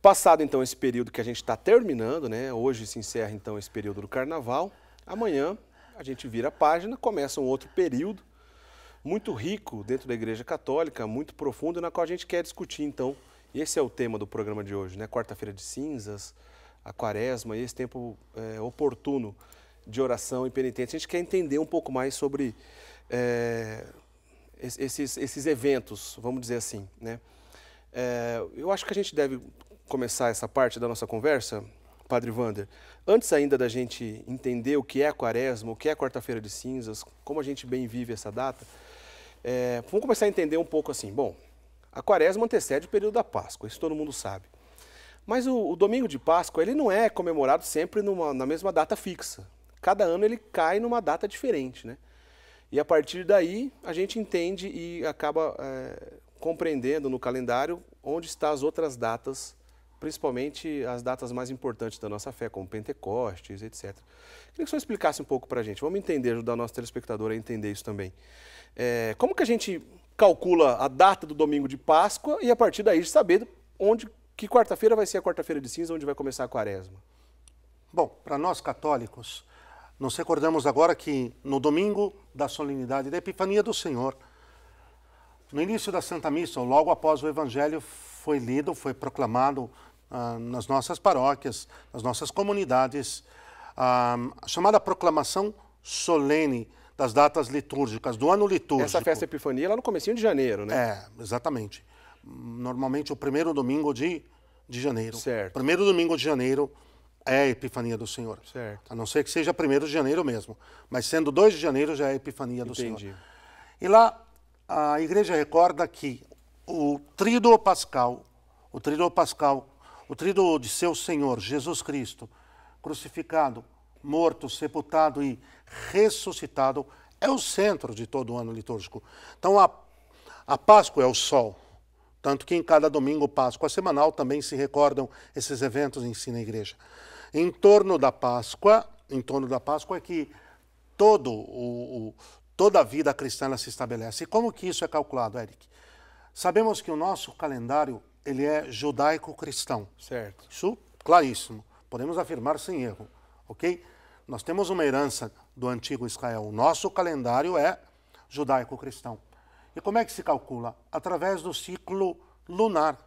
Passado, então, esse período que a gente está terminando, né? Hoje se encerra, então, esse período do Carnaval. Amanhã a gente vira a página, começa um outro período muito rico dentro da Igreja Católica, muito profundo, na qual a gente quer discutir, então. Esse é o tema do programa de hoje, né? Quarta-feira de cinzas, a quaresma, esse tempo oportuno de oração e penitência. A gente quer entender um pouco mais sobre esses eventos, vamos dizer assim, né? Eu acho que a gente deve começar essa parte da nossa conversa, Padre Wander, antes ainda da gente entender o que é a quaresma, o que é a quarta-feira de cinzas, como a gente bem vive essa data, vamos começar a entender um pouco assim. Bom, a quaresma antecede o período da Páscoa, isso todo mundo sabe. Mas o domingo de Páscoa, ele não é comemorado sempre na mesma data fixa. Cada ano ele cai numa data diferente, né? E a partir daí a gente entende e acaba compreendendo no calendário onde estão as outras datas, principalmente as datas mais importantes da nossa fé, como Pentecostes, etc. Queria que o senhor explicasse um pouco para a gente. Vamos entender, ajudar o nosso telespectador a entender isso também. Como que a gente calcula a data do domingo de Páscoa e a partir daí saber que quarta-feira vai ser a quarta-feira de cinza, onde vai começar a quaresma? Bom, para nós católicos, nos recordamos agora que no domingo da solenidade da Epifania do Senhor, no início da Santa Missa, ou logo após o Evangelho foi lido, foi proclamado nas nossas paróquias, nas nossas comunidades, a chamada proclamação solene das datas litúrgicas, do ano litúrgico. Essa festa Epifania lá no comecinho de janeiro, né? Exatamente. Normalmente o primeiro domingo de janeiro. Certo. Primeiro domingo de janeiro é a Epifania do Senhor. Certo. A não ser que seja 1º de janeiro mesmo. Mas sendo 2 de janeiro já é a Epifania do Senhor. Entendi. E lá a igreja recorda que o tríduo pascal, o tríduo de seu Senhor, Jesus Cristo, crucificado, morto, sepultado e ressuscitado, é o centro de todo o ano litúrgico. Então a Páscoa é o sol. Tanto que em cada domingo, Páscoa semanal, também se recordam esses eventos em si na igreja. Em torno da Páscoa é que toda a vida cristã se estabelece. E como que isso é calculado, Eric? Sabemos que o nosso calendário ele é judaico-cristão. Certo. Isso, claríssimo. Podemos afirmar sem erro, ok? Nós temos uma herança do antigo Israel. O nosso calendário é judaico-cristão. E como é que se calcula? Através do ciclo lunar.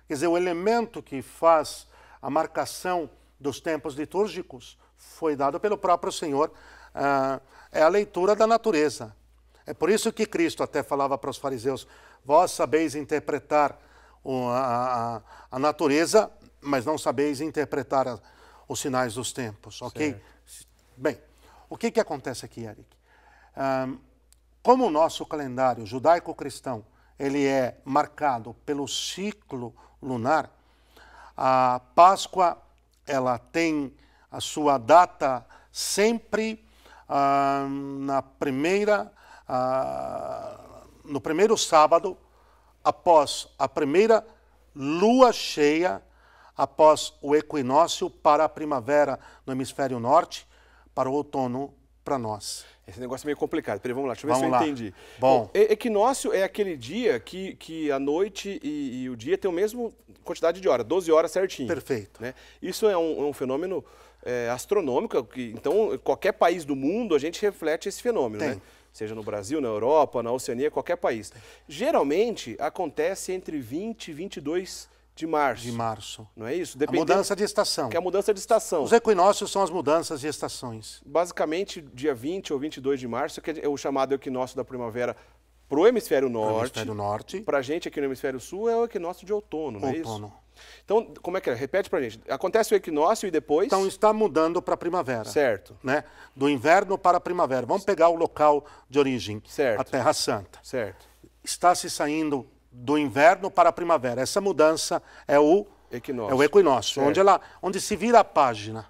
Quer dizer, o elemento que faz a marcação dos tempos litúrgicos foi dado pelo próprio Senhor. É a leitura da natureza. É por isso que Cristo até falava para os fariseus, vós sabeis interpretar a natureza, mas não sabeis interpretar os sinais dos tempos, ok? Certo. Bem, o que acontece aqui, Eric? Como o nosso calendário judaico-cristão ele é marcado pelo ciclo lunar, a Páscoa ela tem a sua data sempre no primeiro sábado após a primeira lua cheia, após o equinócio para a primavera no hemisfério norte, para o outono para nós. Esse negócio é meio complicado. Peraí, vamos lá, deixa eu ver se eu entendi. Bom, equinócio é aquele dia que a noite e o dia tem a mesma quantidade de horas, 12 horas certinho. Perfeito. Né? Isso é um fenômeno astronômico, então qualquer país do mundo a gente reflete esse fenômeno, né? Seja no Brasil, na Europa, na Oceania, qualquer país. Geralmente acontece entre 20 e 22 de março. Não é isso? A mudança de estação. Que é a mudança de estação. Os equinócios são as mudanças de estações. Basicamente, dia 20 ou 22 de março, que é o chamado equinócio da primavera para o hemisfério norte. Para a gente aqui no hemisfério sul é o equinócio de outono, não é isso? Então, como é que é? Repete para a gente. Acontece o equinócio e depois... Então, está mudando para a primavera. Certo. Né? Do inverno para a primavera. Vamos pegar o local de origem, certo. A Terra Santa. Certo. Está se saindo do inverno para a primavera. Essa mudança é o equinócio, onde se vira a página.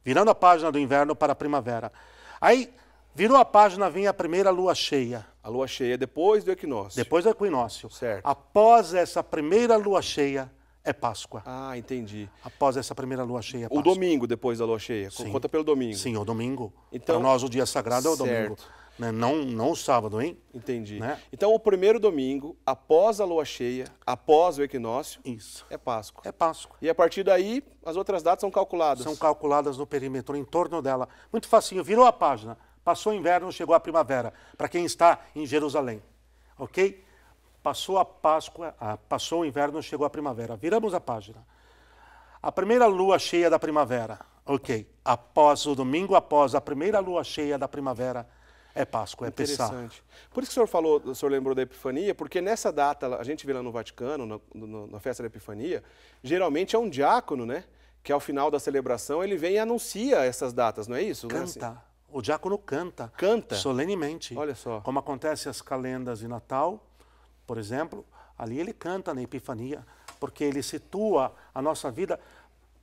Virando a página do inverno para a primavera. Aí, virou a página, vem a primeira lua cheia. A lua cheia depois do equinócio. Depois do equinócio. Certo. Após essa primeira lua cheia, é Páscoa. Ah, entendi. Após essa primeira lua cheia, é Páscoa. O domingo depois da lua cheia, conta pelo domingo. Sim, o domingo. Então, para nós o dia sagrado é o domingo. né? Não o sábado, hein? Entendi. Né? Então, o primeiro domingo, após a lua cheia, após o equinócio, Isso. é Páscoa. É Páscoa. E a partir daí, as outras datas são calculadas. São calculadas no perímetro, em torno dela. Muito facinho, virou a página. Passou o inverno, chegou a primavera, para quem está em Jerusalém. Ok? Passou a Páscoa, passou o inverno, chegou a primavera. Viramos a página. A primeira lua cheia da primavera. Ok. Após o domingo, após a primeira lua cheia da primavera, é Páscoa, é Pessá. Interessante. Por isso que o senhor lembrou da Epifania, porque nessa data, a gente vê lá no Vaticano, na festa da Epifania, geralmente é um diácono, né? Que ao final da celebração ele vem e anuncia essas datas, não é isso? Canta. Não é assim? O diácono canta. Canta? Solenemente. Olha só. Como acontece as calendas de Natal, por exemplo, ali ele canta na Epifania, porque ele situa a nossa vida.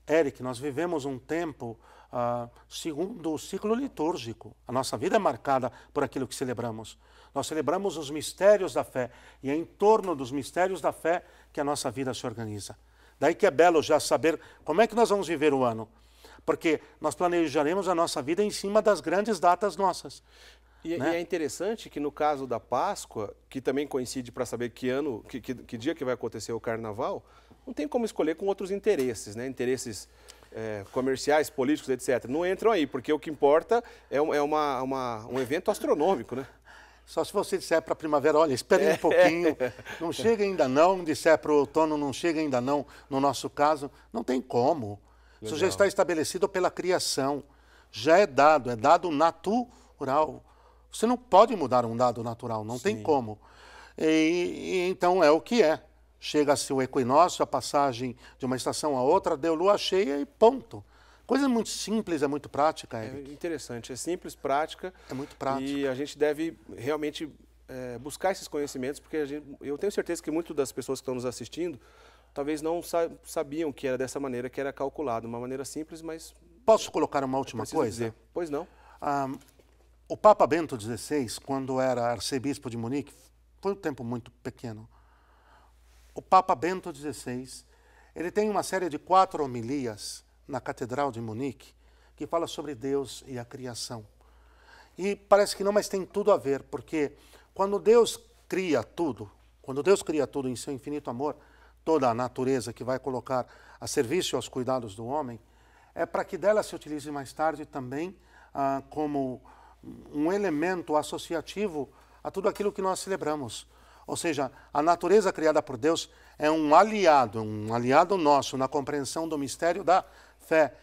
Eric, nós vivemos um tempo segundo o ciclo litúrgico. A nossa vida é marcada por aquilo que celebramos. Nós celebramos os mistérios da fé e é em torno dos mistérios da fé que a nossa vida se organiza. Daí que é belo já saber como é que nós vamos viver o ano, porque nós planejaremos a nossa vida em cima das grandes datas nossas. E né? é interessante que no caso da Páscoa, que também coincide para saber que ano, que dia que vai acontecer o Carnaval, não tem como escolher com outros interesses, né? Interesses comerciais, políticos, etc. Não entram aí, porque o que importa é um evento astronômico, né? Só se você disser para a primavera, olha, espere um pouquinho, não chega ainda não, disser para o outono, não chega ainda não, no nosso caso, não tem como. Legal. Isso já está estabelecido pela criação, já é dado natural. Você não pode mudar um dado natural, não tem como. E então é o que é. Chega-se o equinócio, a passagem de uma estação a outra, deu lua cheia e ponto. Coisa muito simples, é muito prática, Eric. É interessante, é simples, prática. É muito prática. E a gente deve realmente buscar esses conhecimentos, porque eu tenho certeza que muitas das pessoas que estão nos assistindo talvez não sabiam que era dessa maneira, que era calculado. Uma maneira simples, mas... Posso colocar uma última coisa? Dizer. Pois não. O Papa Bento XVI, quando era arcebispo de Munique, foi um tempo muito pequeno. O Papa Bento XVI, ele tem uma série de 4 homilias na Catedral de Munique, que fala sobre Deus e a criação. E parece que não, mas tem tudo a ver, porque quando Deus cria tudo em seu infinito amor, toda a natureza que vai colocar a serviço e aos cuidados do homem, é para que dela se utilize mais tarde também como um elemento associativo a tudo aquilo que nós celebramos. Ou seja, a natureza criada por Deus é um aliado nosso na compreensão do mistério da fé.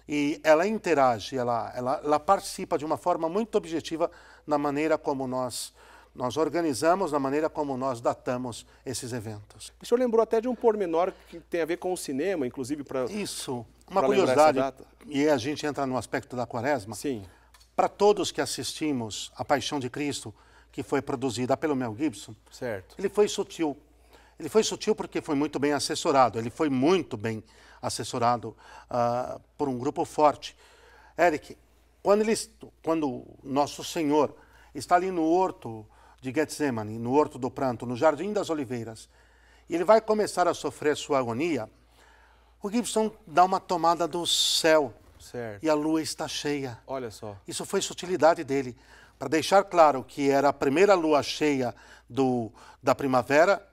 E ela interage, ela participa de uma forma muito objetiva na maneira como nós organizamos, na maneira como nós datamos esses eventos. O senhor lembrou até de um pormenor que tem a ver com o cinema, inclusive para... Isso, uma curiosidade, e a gente entra no aspecto da Quaresma. Sim. Para todos que assistimos A Paixão de Cristo, que foi produzida pelo Mel Gibson, certo. Ele foi sutil. Ele foi sutil porque foi muito bem assessorado. Ele foi muito bem assessorado por um grupo forte. Eric, quando Nosso Senhor está ali no horto de Getsemane, no horto do pranto, no Jardim das Oliveiras, e ele vai começar a sofrer sua agonia, o Gibson dá uma tomada do céu. Certo. E a lua está cheia. Olha só. Isso foi sutilidade dele, para deixar claro que era a primeira lua cheia da primavera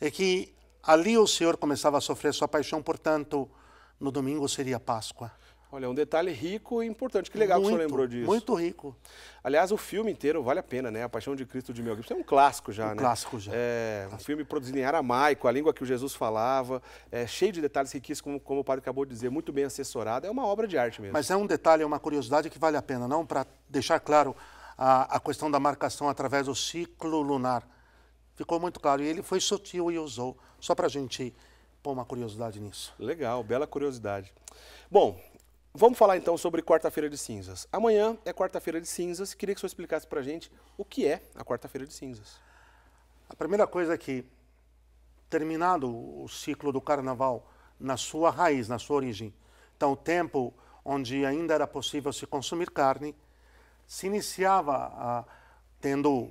e que ali o Senhor começava a sofrer sua paixão, portanto, no domingo seria Páscoa. Olha, um detalhe rico e importante. Que legal que o senhor lembrou disso. Muito rico. Aliás, o filme inteiro vale a pena, né? A Paixão de Cristo de Mel Gibson é um clássico já, né? Clássico já. É um filme produzido em aramaico, a língua que o Jesus falava, cheio de detalhes riquíssimos, como o padre acabou de dizer, muito bem assessorado. É uma obra de arte mesmo. Mas é um detalhe, é uma curiosidade que vale a pena, não para deixar claro a questão da marcação através do ciclo lunar. Ficou muito claro. E ele foi sutil e usou, só para a gente pôr uma curiosidade nisso. Legal, bela curiosidade. Bom, vamos falar então sobre Quarta-feira de Cinzas. Amanhã é Quarta-feira de Cinzas. Queria que o senhor explicasse para a gente o que é a Quarta-feira de Cinzas. A primeira coisa é que, terminado o ciclo do Carnaval, na sua raiz, na sua origem, então o tempo onde ainda era possível se consumir carne, se iniciava tendo,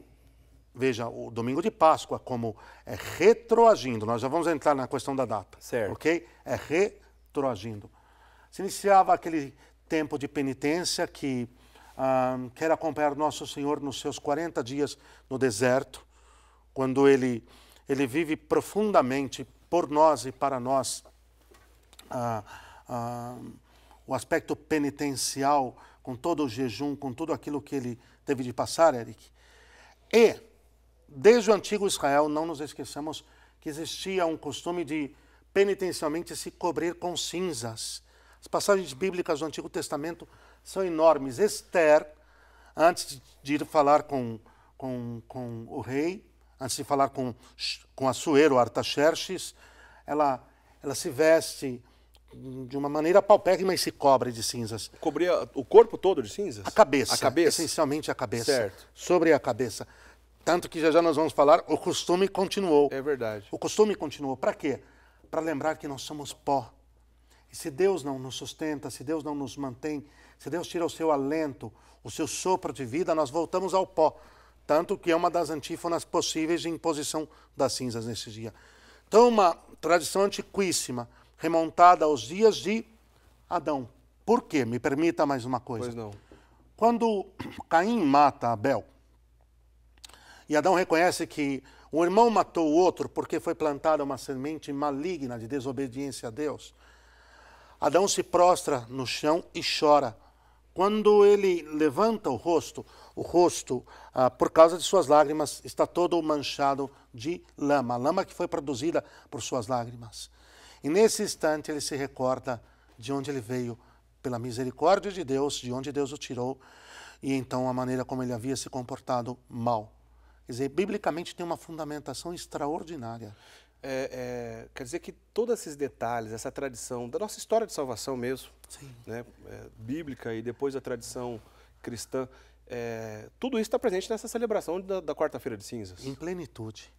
veja, o domingo de Páscoa como retroagindo. Nós já vamos entrar na questão da data. Certo. Ok? É retroagindo. Se iniciava aquele tempo de penitência que quer acompanhar nosso Senhor nos seus 40 dias no deserto, quando ele vive profundamente por nós e para nós o aspecto penitencial, com todo o jejum, com tudo aquilo que ele teve de passar, Eric. E, desde o antigo Israel, não nos esqueçamos que existia um costume de penitencialmente se cobrir com cinzas. As passagens bíblicas do Antigo Testamento são enormes. Esther, antes de ir falar com o rei, antes de falar com Assuero, Artaxerxes, ela se veste de uma maneira paupérrima e se cobre de cinzas. Cobria o corpo todo de cinzas? A cabeça. A cabeça? Essencialmente a cabeça. Certo. Sobre a cabeça. Tanto que já nós vamos falar, o costume continuou. É verdade. O costume continuou. Para quê? Para lembrar que nós somos pó. E se Deus não nos sustenta, se Deus não nos mantém, se Deus tira o seu alento, o seu sopro de vida, nós voltamos ao pó. Tanto que é uma das antífonas possíveis de imposição das cinzas nesse dia. Então, uma tradição antiquíssima, remontada aos dias de Adão. Por quê? Me permita mais uma coisa. Pois não. Quando Caim mata Abel, e Adão reconhece que um irmão matou o outro porque foi plantada uma semente maligna de desobediência a Deus, Adão se prostra no chão e chora. Quando ele levanta o rosto, por causa de suas lágrimas, está todo manchado de lama. A lama que foi produzida por suas lágrimas. E nesse instante ele se recorda de onde ele veio, pela misericórdia de Deus, de onde Deus o tirou, e então a maneira como ele havia se comportado mal. Quer dizer, biblicamente tem uma fundamentação extraordinária. Quer dizer que todos esses detalhes, essa tradição da nossa história de salvação mesmo, né, bíblica e depois a tradição cristã, tudo isso está presente nessa celebração da Quarta-feira de Cinzas. Em plenitude.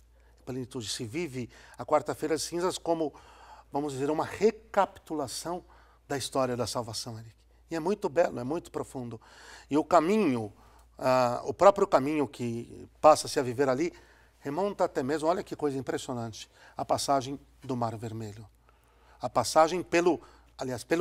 Plenitude. Se vive a Quarta-feira de Cinzas como, vamos dizer, uma recapitulação da história da salvação, Eric. E é muito belo, é muito profundo. E o caminho, o próprio caminho que passa-se a viver ali, remonta até mesmo, olha que coisa impressionante, a passagem do Mar Vermelho. A passagem pelo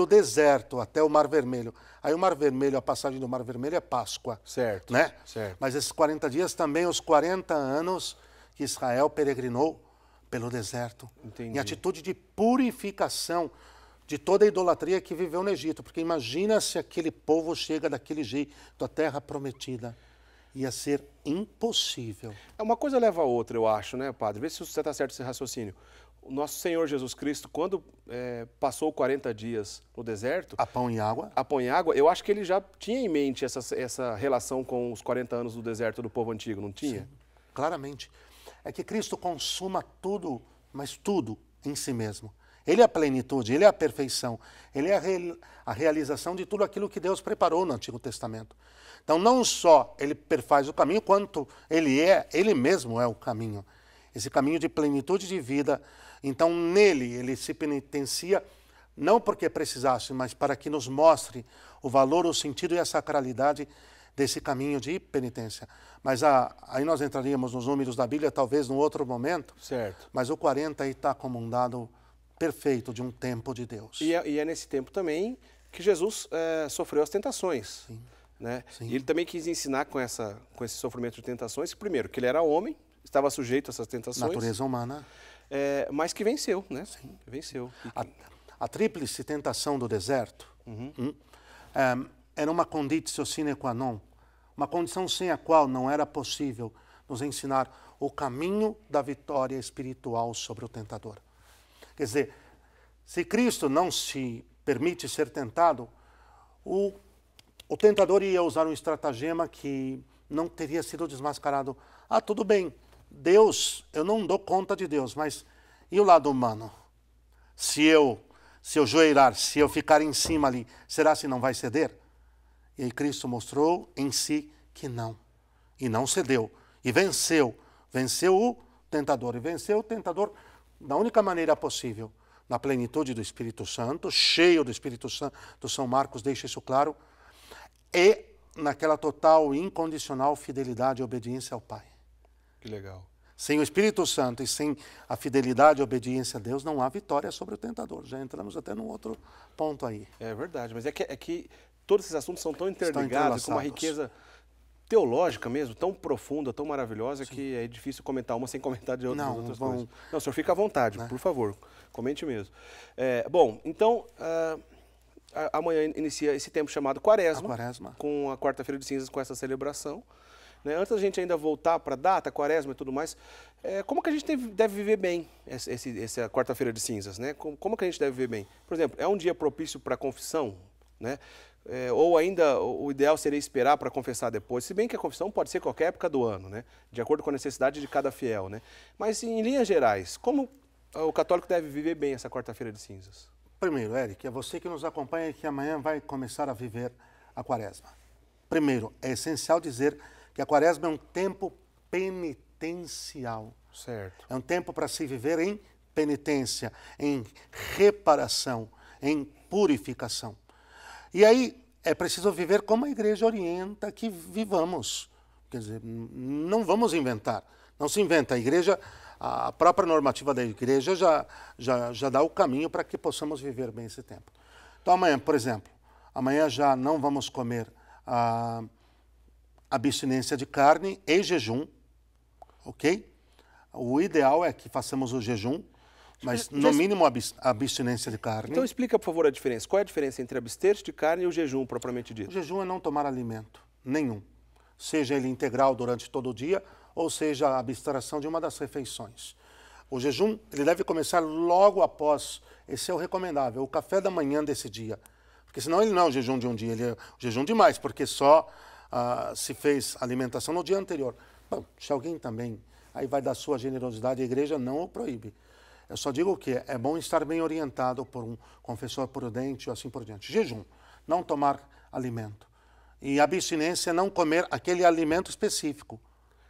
deserto até o Mar Vermelho. Aí o Mar Vermelho, a passagem do Mar Vermelho é Páscoa. Certo. Né? Certo. Mas esses 40 dias também, os 40 anos que Israel peregrinou pelo deserto. Entendi. Em atitude de purificação de toda a idolatria que viveu no Egito. Porque imagina se aquele povo chega daquele jeito, da terra prometida. Ia ser impossível. Uma coisa leva a outra, eu acho, né, padre? Vê se você está certo esse raciocínio. O nosso Senhor Jesus Cristo, quando passou 40 dias no deserto... A pão e água. A pão e água, eu acho que ele já tinha em mente essa relação com os 40 anos do deserto do povo antigo, não tinha? Sim, claramente. É que Cristo consuma tudo, mas tudo em si mesmo. Ele é a plenitude, ele é a perfeição, ele é a realização de tudo aquilo que Deus preparou no Antigo Testamento. Então, não só ele perfaz o caminho, quanto ele mesmo é o caminho. Esse caminho de plenitude de vida. Então, nele, ele se penitencia, não porque precisasse, mas para que nos mostre o valor, o sentido e a sacralidade desse caminho de penitência. Mas aí nós entraríamos nos números da Bíblia, talvez num outro momento. Certo. Mas o 40 aí está como um dado perfeito de um tempo de Deus. E é nesse tempo também que Jesus sofreu as tentações. Sim. Né? Sim. E ele também quis ensinar com esse sofrimento de tentações, primeiro, que ele era homem, estava sujeito a essas tentações. Natureza humana. Mas que venceu, né? Sim. Venceu. A tríplice tentação do deserto era uma conditio sine qua non, uma condição sem a qual não era possível nos ensinar o caminho da vitória espiritual sobre o tentador. Quer dizer, se Cristo não se permite ser tentado, o tentador ia usar um estratagema que não teria sido desmascarado. Ah, tudo bem, Deus, eu não dou conta de Deus, mas e o lado humano? Se eu joelhar, se eu ficar em cima ali, será se não vai ceder? E aí Cristo mostrou em si que não. E não cedeu. E venceu. Venceu o tentador. E venceu o tentador da única maneira possível. Na plenitude do Espírito Santo, cheio do Espírito Santo, do São Marcos deixa isso claro, e naquela total e incondicional fidelidade e obediência ao Pai. Que legal. Sem o Espírito Santo e sem a fidelidade e obediência a Deus, não há vitória sobre o tentador. Já entramos até num outro ponto aí. É verdade, mas é que todos esses assuntos são tão interligados, com uma riqueza teológica mesmo, tão profunda, tão maravilhosa, sim, que é difícil comentar uma sem comentar de outras coisas. Não, o senhor fica à vontade, por favor, comente mesmo. Bom, então, amanhã inicia esse tempo chamado Quaresma, com a quarta-feira de cinzas, com essa celebração. Antes da gente ainda voltar para a data, Quaresma e tudo mais, como que a gente deve viver bem essa quarta-feira de cinzas? Né? Como que a gente deve viver bem? Por exemplo, é um dia propício para a confissão? Né? Ou ainda o ideal seria esperar para confessar depois, se bem que a confissão pode ser qualquer época do ano, né? De acordo com a necessidade de cada fiel. Né? Mas, em linhas gerais, como o católico deve viver bem essa quarta-feira de cinzas? Primeiro, Eric, é você que nos acompanha e que amanhã vai começar a viver a Quaresma. Primeiro, é essencial dizer que a Quaresma é um tempo penitencial. Certo. É um tempo para se viver em penitência, em reparação, em purificação. E aí é preciso viver como a igreja orienta que vivamos. Quer dizer, não vamos inventar. Não se inventa. A igreja, a própria normativa da igreja já dá o caminho para que possamos viver bem esse tempo. Então amanhã, por exemplo, amanhã já não vamos comer a abstinência de carne e jejum, ok? O ideal é que façamos o jejum, mas no mínimo a abstinência de carne. Então explica, por favor, a diferença. Qual é a diferença entre abster-se de carne e o jejum, propriamente dito? O jejum é não tomar alimento nenhum, seja ele integral durante todo o dia, ou seja a abstração de uma das refeições. O jejum ele deve começar logo após, esse é o recomendável, o café da manhã desse dia. Porque senão ele não é o jejum de um dia, ele é o jejum de mais, porque só se fez alimentação no dia anterior. Bom, se alguém também aí vai dar sua generosidade, a igreja não o proíbe. Eu só digo que é bom estar bem orientado por um confessor prudente ou assim por diante. Jejum, não tomar alimento. E abstinência, não comer aquele alimento específico,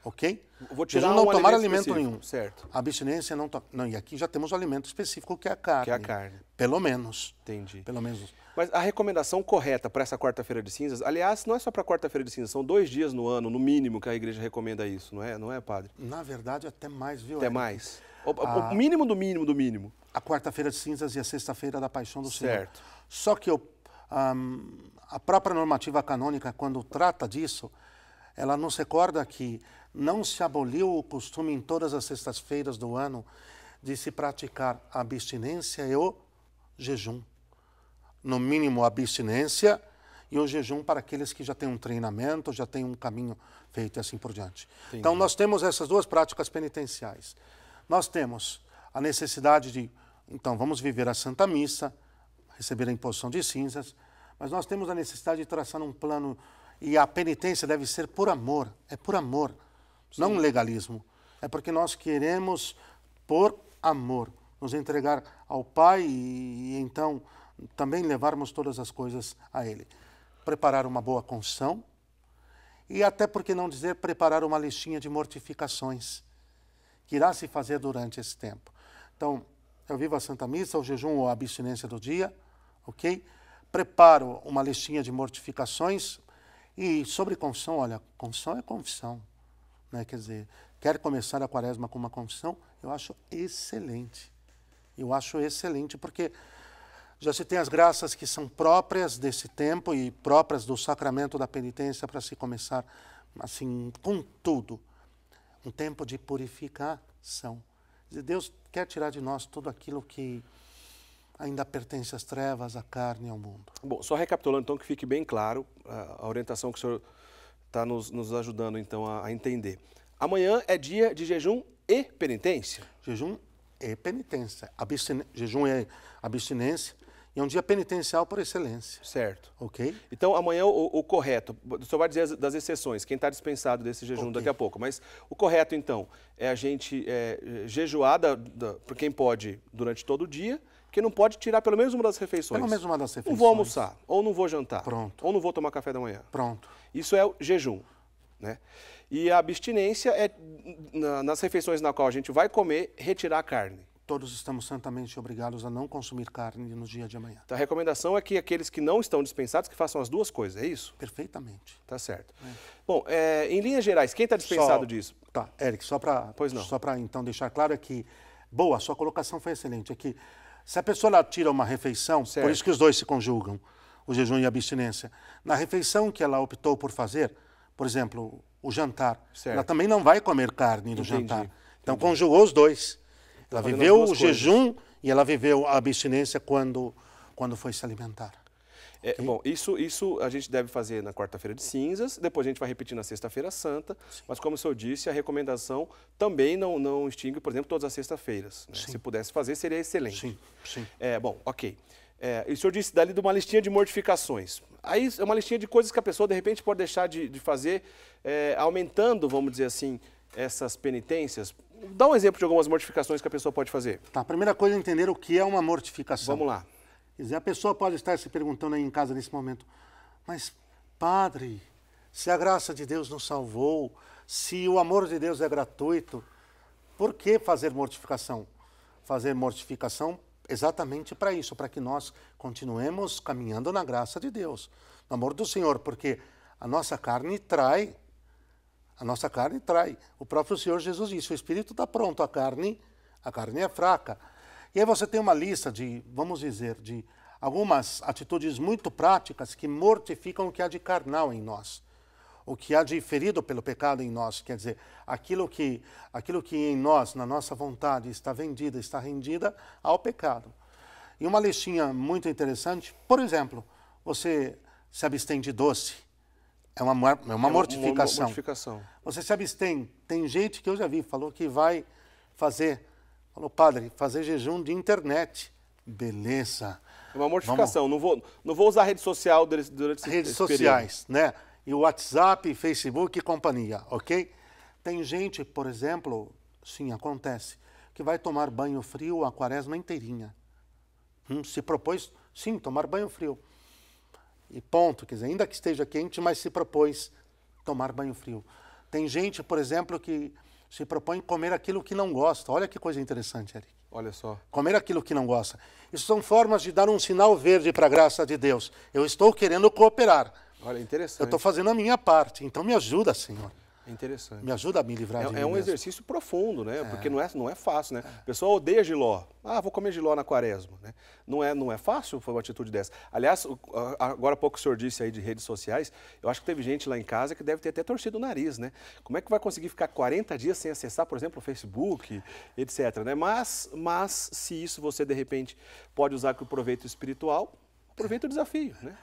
ok? Vou tirar jejum, não tomar alimento nenhum. Certo. Abstinência, não. E aqui já temos o alimento específico, que é a carne. Que é a carne. Pelo menos. Entendi. Pelo menos. Mas a recomendação correta para essa quarta-feira de cinzas, aliás, não é só para a quarta-feira de cinzas, são 2 dias no ano, no mínimo, que a igreja recomenda isso, não é, padre? Na verdade, até mais, viu? Até mais. O mínimo do mínimo do mínimo. A quarta-feira de cinzas e a sexta-feira da Paixão do Senhor. Certo. Só que a própria normativa canônica, quando trata disso, ela nos recorda que não se aboliu o costume em todas as sextas-feiras do ano de se praticar a abstinência e o jejum. No mínimo, a abstinência e o jejum para aqueles que já têm um treinamento, já têm um caminho feito e assim por diante. Entendi. Então, nós temos essas duas práticas penitenciais. Nós temos a necessidade de, então, vamos viver a Santa Missa, receber a imposição de cinzas, mas nós temos a necessidade de traçar um plano, e a penitência deve ser por amor, é por amor, sim, não legalismo. É porque nós queremos, por amor, nos entregar ao Pai e então também levarmos todas as coisas a Ele. Preparar uma boa confissão e até, por que não dizer, preparar uma listinha de mortificações que irá se fazer durante esse tempo. Então, eu vivo a Santa Missa, o jejum ou a abstinência do dia, ok? Preparo uma listinha de mortificações e sobre confissão, olha, confissão é confissão, né? Quer dizer, quer começar a Quaresma com uma confissão? Eu acho excelente. Eu acho excelente porque já se tem as graças que são próprias desse tempo e próprias do sacramento da penitência para se começar assim com tudo. Um tempo de purificação. Deus quer tirar de nós tudo aquilo que ainda pertence às trevas, à carne e ao mundo. Bom, só recapitulando então, que fique bem claro a orientação que o senhor está nos ajudando então a entender. Amanhã é dia de jejum e penitência? Jejum e penitência. Jejum é abstinência. E é um dia penitencial por excelência. Certo. Ok? Então, amanhã o correto, o senhor vai dizer das exceções, quem está dispensado desse jejum daqui a pouco, mas o correto, então, é a gente jejuar por quem pode durante todo o dia, que não pode tirar pelo menos uma das refeições. Pelo menos uma das refeições. Não vou almoçar, ou não vou jantar. Pronto. Ou não vou tomar café da manhã. Pronto. Isso é o jejum, né? E a abstinência é nas refeições na qual a gente vai comer, retirar a carne. Todos estamos santamente obrigados a não consumir carne no dia de amanhã. Então, a recomendação é que aqueles que não estão dispensados, que façam as duas coisas, é isso? Perfeitamente. Tá certo. Bom, em linhas gerais, quem está dispensado disso? Tá, Eric, só para então deixar claro é que, boa, sua colocação foi excelente, é que se a pessoa tira uma refeição, certo, por isso que os dois se conjugam, o jejum e a abstinência? Na refeição que ela optou por fazer, por exemplo, o jantar, Certo. ela também não vai comer carne no Entendi, jantar. Então, entendi. conjugou os dois. Ela fazendo as viveu duas o coisas. jejum e ela viveu a abstinência quando foi se alimentar. Bom, isso a gente deve fazer na quarta-feira de cinzas, depois a gente vai repetir na sexta-feira santa, mas como o senhor disse, a recomendação também não extingue, por exemplo, todas as sextas-feiras. Né? Se pudesse fazer, seria excelente. Sim, sim. Bom, ok. E o senhor disse dali de uma listinha de mortificações. Aí é uma listinha de coisas que a pessoa, de repente, pode deixar de fazer, aumentando, vamos dizer assim, essas penitências. Dá um exemplo de algumas mortificações que a pessoa pode fazer. Tá, a primeira coisa é entender o que é uma mortificação. Vamos lá. Quer dizer, a pessoa pode estar se perguntando aí em casa nesse momento, mas, padre, se a graça de Deus nos salvou, se o amor de Deus é gratuito, por que fazer mortificação? Fazer mortificação exatamente para isso, para que nós continuemos caminhando na graça de Deus, no amor do Senhor, porque a nossa carne trai. A nossa carne trai. O próprio Senhor Jesus disse, o espírito está pronto, a carne é fraca. E aí você tem uma lista de, vamos dizer, de algumas atitudes muito práticas que mortificam o que há de carnal em nós. O que há de ferido pelo pecado em nós. Quer dizer, aquilo que em nós, na nossa vontade, está vendida, está rendida ao pecado. E uma listinha muito interessante, por exemplo, você se abstém de doce. É uma mortificação. Mortificação. Você se abstém. Tem gente que eu já vi, falou que vai fazer... Falou, padre, fazer jejum de internet. Beleza. É uma mortificação. Não vou usar rede social durante esse redes período. sociais, né? E o WhatsApp, Facebook e companhia, ok? Tem gente, por exemplo, sim, acontece, que vai tomar banho frio a quaresma inteirinha. Se propôs, sim, tomar banho frio. E ponto, quer dizer, ainda que esteja quente, mas se propôs tomar banho frio. Tem gente, por exemplo, que se propõe comer aquilo que não gosta. Olha que coisa interessante, Eric. Olha só. Comer aquilo que não gosta. Isso são formas de dar um sinal verde para a graça de Deus. Eu estou querendo cooperar. Olha, interessante. Eu estou fazendo a minha parte. Então me ajuda, Senhor. Interessante. Me ajuda a me livrar de mim um mesmo. exercício profundo, né? Porque não é fácil, né? A pessoa odeia jiló. Vou comer jiló na quaresma, né? Não é fácil uma atitude dessa. Aliás, agora há pouco o senhor disse aí de redes sociais, eu acho que teve gente lá em casa que deve ter até torcido o nariz, né? Como é que vai conseguir ficar 40 dias sem acessar, por exemplo, o Facebook, etc, né? Mas se isso você, de repente, pode usar com o proveito espiritual, aproveita o desafio, né?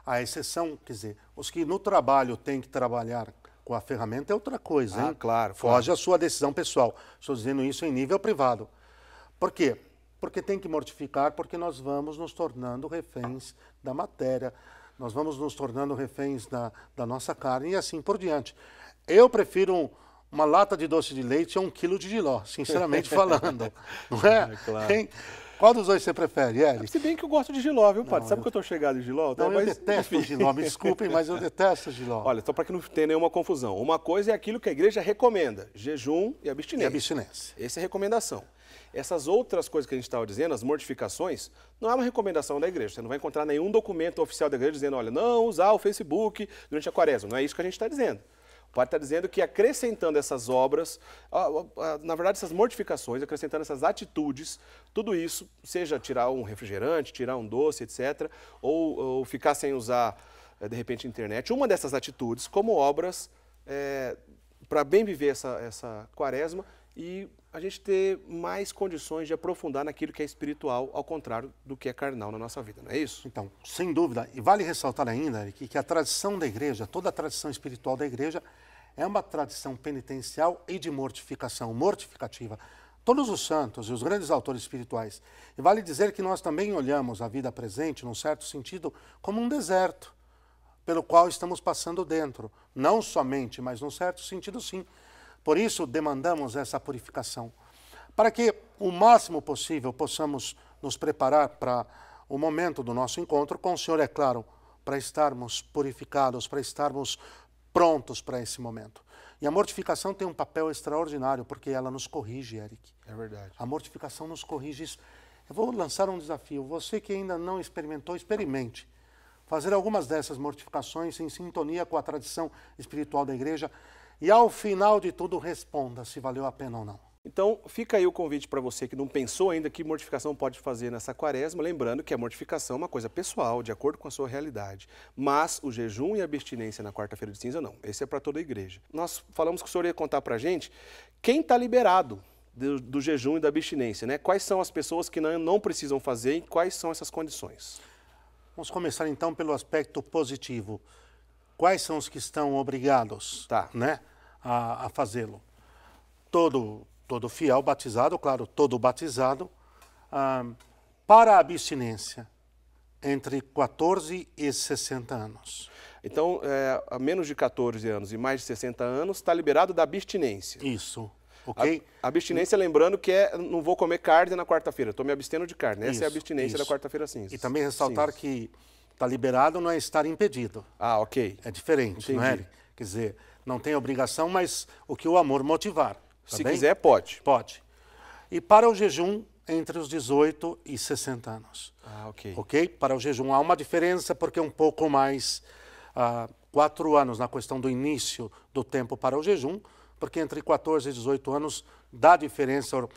A exceção, quer dizer, os que no trabalho têm que trabalhar com a ferramenta é outra coisa, hein? Claro. Foge à sua decisão pessoal. Estou dizendo isso em nível privado. Por quê? Porque tem que mortificar, porque nós vamos nos tornando reféns da matéria, nós vamos nos tornando reféns da nossa carne e assim por diante. Eu prefiro uma lata de doce de leite a 1 quilo de jiló, sinceramente falando. Não é? Claro. Hein? Qual dos dois você prefere, Eric? Se bem que eu gosto de jiló, viu, padre? Sabe que eu estou chegado em jiló? Não, eu detesto jiló, me desculpem, mas eu detesto jiló. Olha, só para que não tenha nenhuma confusão. Uma coisa é aquilo que a igreja recomenda, jejum e abstinência. E abstinência. Essa é a recomendação. Essas outras coisas que a gente estava dizendo, as mortificações, não é uma recomendação da igreja. Você não vai encontrar nenhum documento oficial da igreja dizendo, olha, não usar o Facebook durante a quaresma. Não é isso que a gente está dizendo. O padre está dizendo que acrescentando essas obras, na verdade essas mortificações, acrescentando essas atitudes, tudo isso, seja tirar um refrigerante, tirar um doce, etc., ou ficar sem usar, de repente, a internet, uma dessas atitudes como obras para bem viver essa quaresma e a gente ter mais condições de aprofundar naquilo que é espiritual, ao contrário do que é carnal na nossa vida, não é isso? Então, sem dúvida, e vale ressaltar ainda que a tradição da igreja, toda a tradição espiritual da igreja, é uma tradição penitencial e de mortificação, mortificativa. Todos os santos e os grandes autores espirituais. E vale dizer que nós também olhamos a vida presente, num certo sentido, como um deserto, pelo qual estamos passando dentro. Não somente, mas num certo sentido sim. Por isso, demandamos essa purificação. Para que o máximo possível possamos nos preparar para o momento do nosso encontro com o Senhor, é claro, para estarmos purificados, para estarmos prontos para esse momento. E a mortificação tem um papel extraordinário, porque ela nos corrige, Eric. É verdade. A mortificação nos corrige isso. Eu vou lançar um desafio. Você que ainda não experimentou, experimente. Fazer algumas dessas mortificações em sintonia com a tradição espiritual da igreja e, ao final de tudo, responda se valeu a pena ou não. Então, fica aí o convite para você que não pensou ainda que mortificação pode fazer nessa quaresma, lembrando que a mortificação é uma coisa pessoal, de acordo com a sua realidade. Mas o jejum e a abstinência na quarta-feira de cinza, não. Esse é para toda a igreja. Nós falamos que o senhor ia contar para a gente quem está liberado do jejum e da abstinência, né? Quais são as pessoas que não precisam fazer e quais são essas condições? Vamos começar então pelo aspecto positivo. Quais são os que estão obrigados, né, a fazê-lo? Todo fiel batizado, claro, todo batizado, para a abstinência, entre 14 e 60 anos. Então, a menos de 14 anos e mais de 60 anos, está liberado da abstinência. Isso, ok? A abstinência, lembrando que não vou comer carne na quarta-feira, estou me abstendo de carne. Essa é a abstinência da quarta-feira cinza. E também ressaltar que está liberado não é estar impedido. Ah, ok. É diferente, não é? Quer dizer, não tem obrigação, mas o que o amor motivar. Se quiser, pode. Pode. E para o jejum, entre os 18 e 60 anos. Ah, ok. Ok? Para o jejum há uma diferença, porque é um pouco mais 4 anos na questão do início do tempo para o jejum, porque entre 14 e 18 anos dá diferença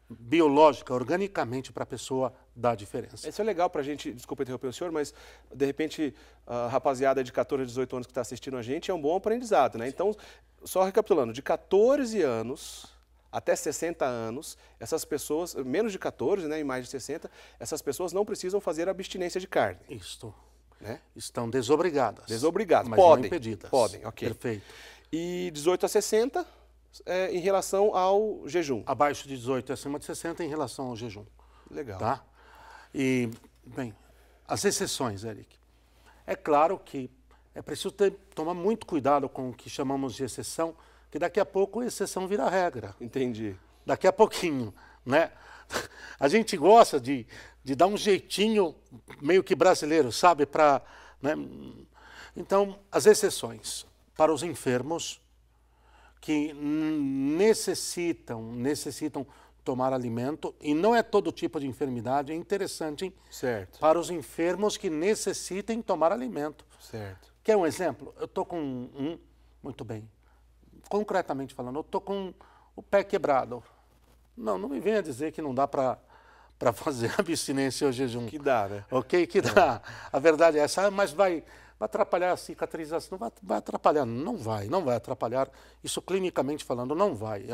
biológica, organicamente, para a pessoa dá diferença. Isso é legal para a gente, desculpa interromper o senhor, mas de repente a rapaziada de 14 a 18 anos que está assistindo a gente é um bom aprendizado, né? Então, só recapitulando, de 14 anos até 60 anos, essas pessoas, menos de 14, né, e mais de 60, essas pessoas não precisam fazer abstinência de carne. Isto. Né? Estão desobrigadas. Desobrigadas, mas podem. Não impedidas. Podem, ok. Perfeito. E 18 a 60, em relação ao jejum. Abaixo de 18 e acima de 60 em relação ao jejum. Legal. Tá? E, bem, as exceções, Eric. É claro que é preciso tomar muito cuidado com o que chamamos de exceção, que daqui a pouco a exceção vira regra. Entendi. Daqui a pouquinho, né? A gente gosta de dar um jeitinho meio que brasileiro, sabe? Né? Então, as exceções para os enfermos que necessitam tomar alimento, e não é todo tipo de enfermidade, é interessante, hein? Certo. Para os enfermos que necessitem tomar alimento. Certo. Quer um exemplo? Eu estou com muito bem, concretamente falando, eu estou com o pé quebrado. Não me venha dizer que não dá para fazer abstinência ou jejum. Que dá, né? Ok? Que dá. A verdade é essa, mas vai atrapalhar a cicatrização, vai atrapalhar, não vai atrapalhar, isso clinicamente falando não vai,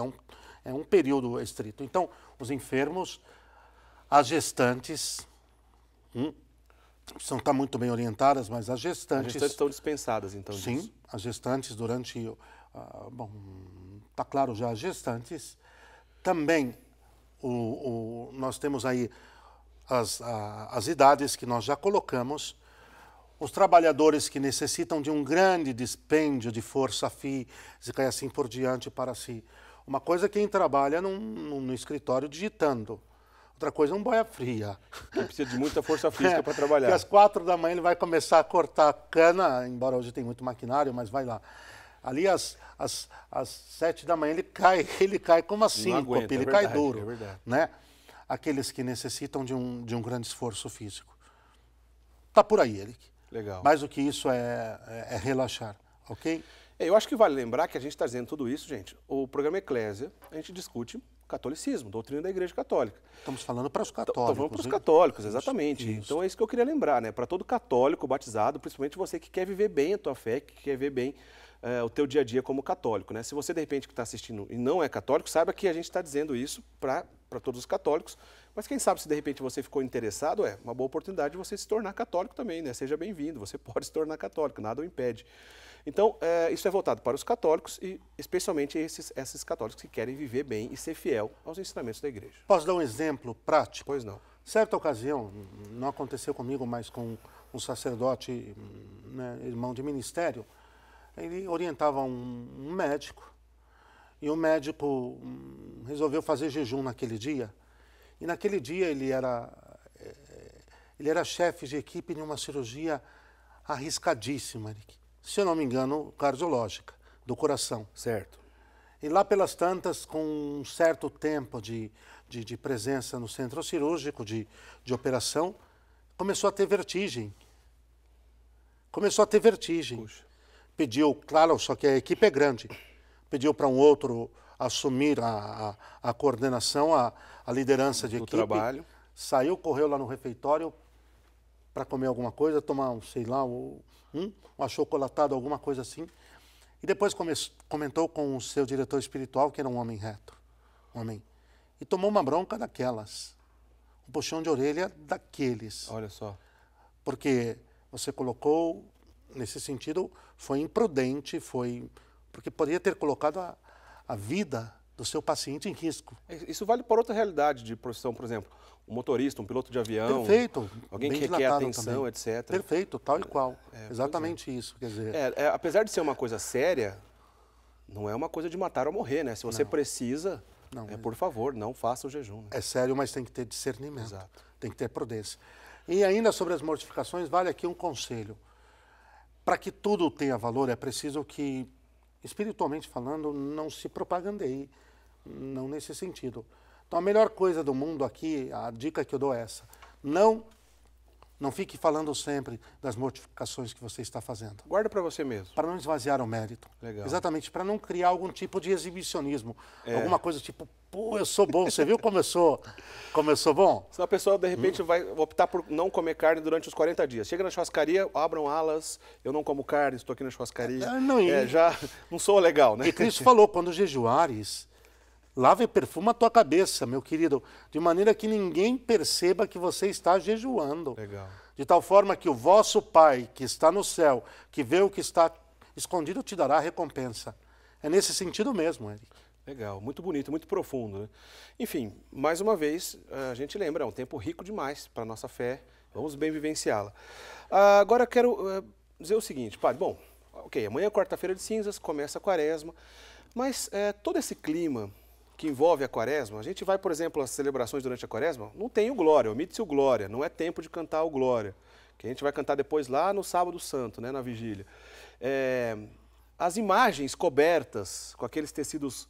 é um período estrito. Então, os enfermos, as gestantes, precisam estar muito bem orientadas, mas as gestantes... As gestantes estão dispensadas, então, sim, disso. As gestantes durante... bom, está claro já, as gestantes. Também, nós temos aí as idades que nós já colocamos, os trabalhadores que necessitam de um grande dispêndio de força física e assim por diante para si. Uma coisa é quem trabalha no escritório digitando. Outra coisa é um boia fria. Que precisa de muita força física para trabalhar. Que às 4 da manhã ele vai começar a cortar cana, embora hoje tem muito maquinário, mas vai lá. Ali às 7 da manhã ele cai como a síncope, ele cai duro. É verdade. Né? Aqueles que necessitam de um grande esforço físico. Está por aí, Eric. Legal. Mais do que isso é relaxar, ok? Eu acho que vale lembrar que a gente está dizendo tudo isso, gente. O programa Eclésia, a gente discute catolicismo, doutrina da Igreja Católica. Estamos falando para os católicos. Estamos falando para os católicos, exatamente. Isso. Então é isso que eu queria lembrar, né? Para todo católico batizado, principalmente você que quer viver bem a tua fé, que quer ver bem o teu dia a dia como católico, né? Se você, de repente, que está assistindo e não é católico, saiba que a gente está dizendo isso para todos os católicos, mas quem sabe se de repente você ficou interessado, é uma boa oportunidade de você se tornar católico também, né? Seja bem-vindo, você pode se tornar católico, nada o impede. Então, isso é voltado para os católicos e especialmente esses católicos que querem viver bem e ser fiel aos ensinamentos da igreja. Posso dar um exemplo prático? Pois não. Certa ocasião, não aconteceu comigo, mas com um sacerdote, né, irmão de ministério, ele orientava um médico, e o médico resolveu fazer jejum naquele dia. E naquele dia ele era chefe de equipe de uma cirurgia arriscadíssima, se eu não me engano, cardiológica, do coração. Certo. E lá pelas tantas, com um certo tempo de presença no centro cirúrgico, de operação, começou a ter vertigem. Puxa. Pediu, claro, só que a equipe é grande, pediu para um outro assumir a coordenação, a liderança de equipe. trabalho. Saiu, correu lá no refeitório para comer alguma coisa, tomar, sei lá, um achocolatado, alguma coisa assim. E depois comentou com o seu diretor espiritual, que era um homem reto. E tomou uma bronca daquelas. Um puxão de orelha daqueles. Olha só. Porque você colocou, nesse sentido, foi imprudente, porque poderia ter colocado a vida do seu paciente em risco. Isso vale para outra realidade de profissão, por exemplo, um motorista, um piloto de avião, Perfeito. alguém que Bem requer dilatado atenção, também. etc. Perfeito, tal e qual. Exatamente isso, quer dizer. Apesar de ser uma coisa séria, não é uma coisa de matar ou morrer, né? Se você precisa, por favor, não faça o jejum. Né? É sério, mas tem que ter discernimento. Exato. Tem que ter prudência. E ainda sobre as mortificações, vale aqui um conselho. Para que tudo tenha valor, é preciso que, espiritualmente falando, não se propagandeie, não nesse sentido. Então, a melhor coisa do mundo aqui, a dica que eu dou é essa. Não fique falando sempre das mortificações que você está fazendo. Guarda para você mesmo. Para não esvaziar o mérito. Legal. Exatamente, para não criar algum tipo de exibicionismo. Alguma coisa tipo, pô, eu sou bom. Você viu como eu sou bom? Senão a pessoa, de repente, vai optar por não comer carne durante os 40 dias. Chega na churrascaria, abram alas, eu não como carne, estou aqui na churrascaria. Já não sou legal, né? E Cristo falou, quando jejuares, lava e perfuma a tua cabeça, meu querido, de maneira que ninguém perceba que você está jejuando. Legal. De tal forma que o vosso Pai, que está no céu, que vê o que está escondido, te dará a recompensa. É nesse sentido mesmo, Eric. Legal, muito bonito, muito profundo. Né? Enfim, mais uma vez, a gente lembra, é um tempo rico demais para a nossa fé, vamos bem vivenciá-la. Agora quero dizer o seguinte, padre, bom, ok, amanhã é quarta-feira de cinzas, começa a quaresma, mas todo esse clima que envolve a quaresma, a gente vai, por exemplo, às celebrações durante a quaresma, não tem o glória, omite-se o glória, não é tempo de cantar o glória, que a gente vai cantar depois lá no sábado santo, né, na vigília. As imagens cobertas com aqueles tecidos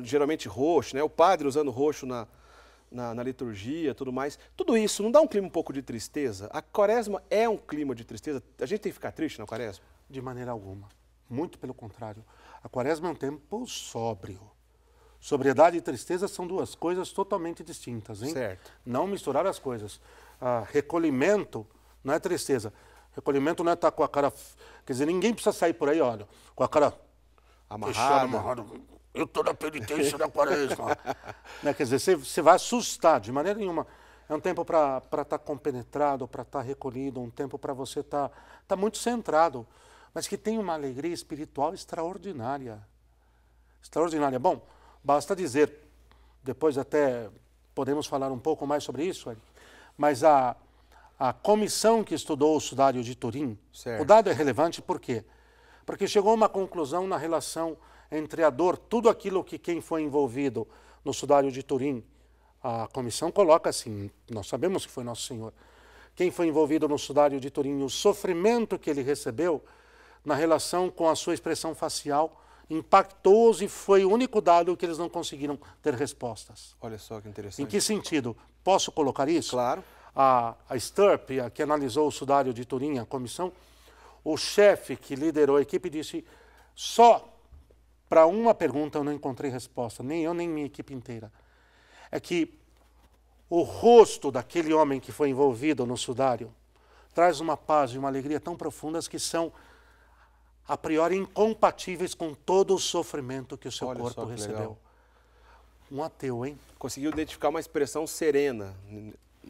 geralmente roxos, né, o padre usando roxo na liturgia, tudo mais, tudo isso não dá um clima um pouco de tristeza? A quaresma é um clima de tristeza? A gente tem que ficar triste na quaresma? De maneira alguma, muito pelo contrário. A quaresma é um tempo sóbrio. Sobriedade e tristeza são duas coisas totalmente distintas, hein? Certo. Não misturar as coisas. Recolhimento não é tristeza. Recolhimento não é estar com a cara... Quer dizer, ninguém precisa sair por aí, olha, com a cara amarrada. Eu estou na penitência da quaresma. Né? Quer dizer, você vai assustar, de maneira nenhuma. É um tempo para estar compenetrado, para estar recolhido, um tempo para você estar muito centrado, mas que tem uma alegria espiritual extraordinária. Extraordinária. Bom, basta dizer, depois até podemos falar um pouco mais sobre isso, Eric, mas a comissão que estudou o Sudário de Turim, certo. O dado é relevante por quê? Porque chegou a uma conclusão na relação entre a dor, tudo aquilo que quem foi envolvido no Sudário de Turim, a comissão coloca assim, nós sabemos que foi Nosso Senhor, quem foi envolvido no Sudário de Turim, o sofrimento que ele recebeu na relação com a sua expressão facial, impactou-os e foi o único dado que eles não conseguiram ter respostas. Olha só que interessante. Em que sentido? Posso colocar isso? Claro. A Sturp, que analisou o Sudário de Turim, a comissão, o chefe que liderou a equipe disse, só para uma pergunta eu não encontrei resposta, nem eu nem minha equipe inteira. É que o rosto daquele homem que foi envolvido no Sudário traz uma paz e uma alegria tão profundas que são a priori incompatíveis com todo o sofrimento que o seu corpo recebeu. Legal. Um ateu, hein? Conseguiu identificar uma expressão serena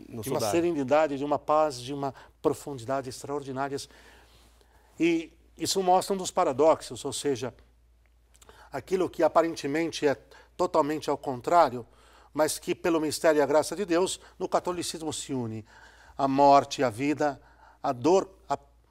no de uma serenidade, de uma paz, de uma profundidade extraordinárias. E isso mostra um dos paradoxos, ou seja, aquilo que aparentemente é totalmente ao contrário, mas que pelo mistério e a graça de Deus, no catolicismo se une a morte, a vida, a dor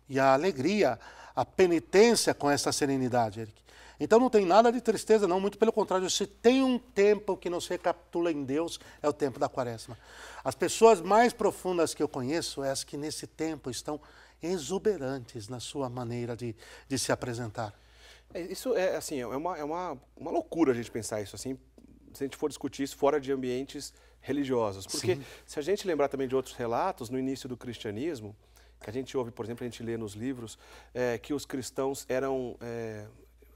e a alegria, a penitência com essa serenidade, Eric. Então não tem nada de tristeza, não, muito pelo contrário. Se tem um tempo que nos recapitula em Deus, é o tempo da quaresma. As pessoas mais profundas que eu conheço é as que nesse tempo estão exuberantes na sua maneira de se apresentar. Isso é assim, é uma loucura a gente pensar isso assim, se a gente for discutir isso fora de ambientes religiosos. Porque se a gente lembrar também de outros relatos, no início do cristianismo, que a gente ouve, por exemplo, a gente lê nos livros, que os cristãos eram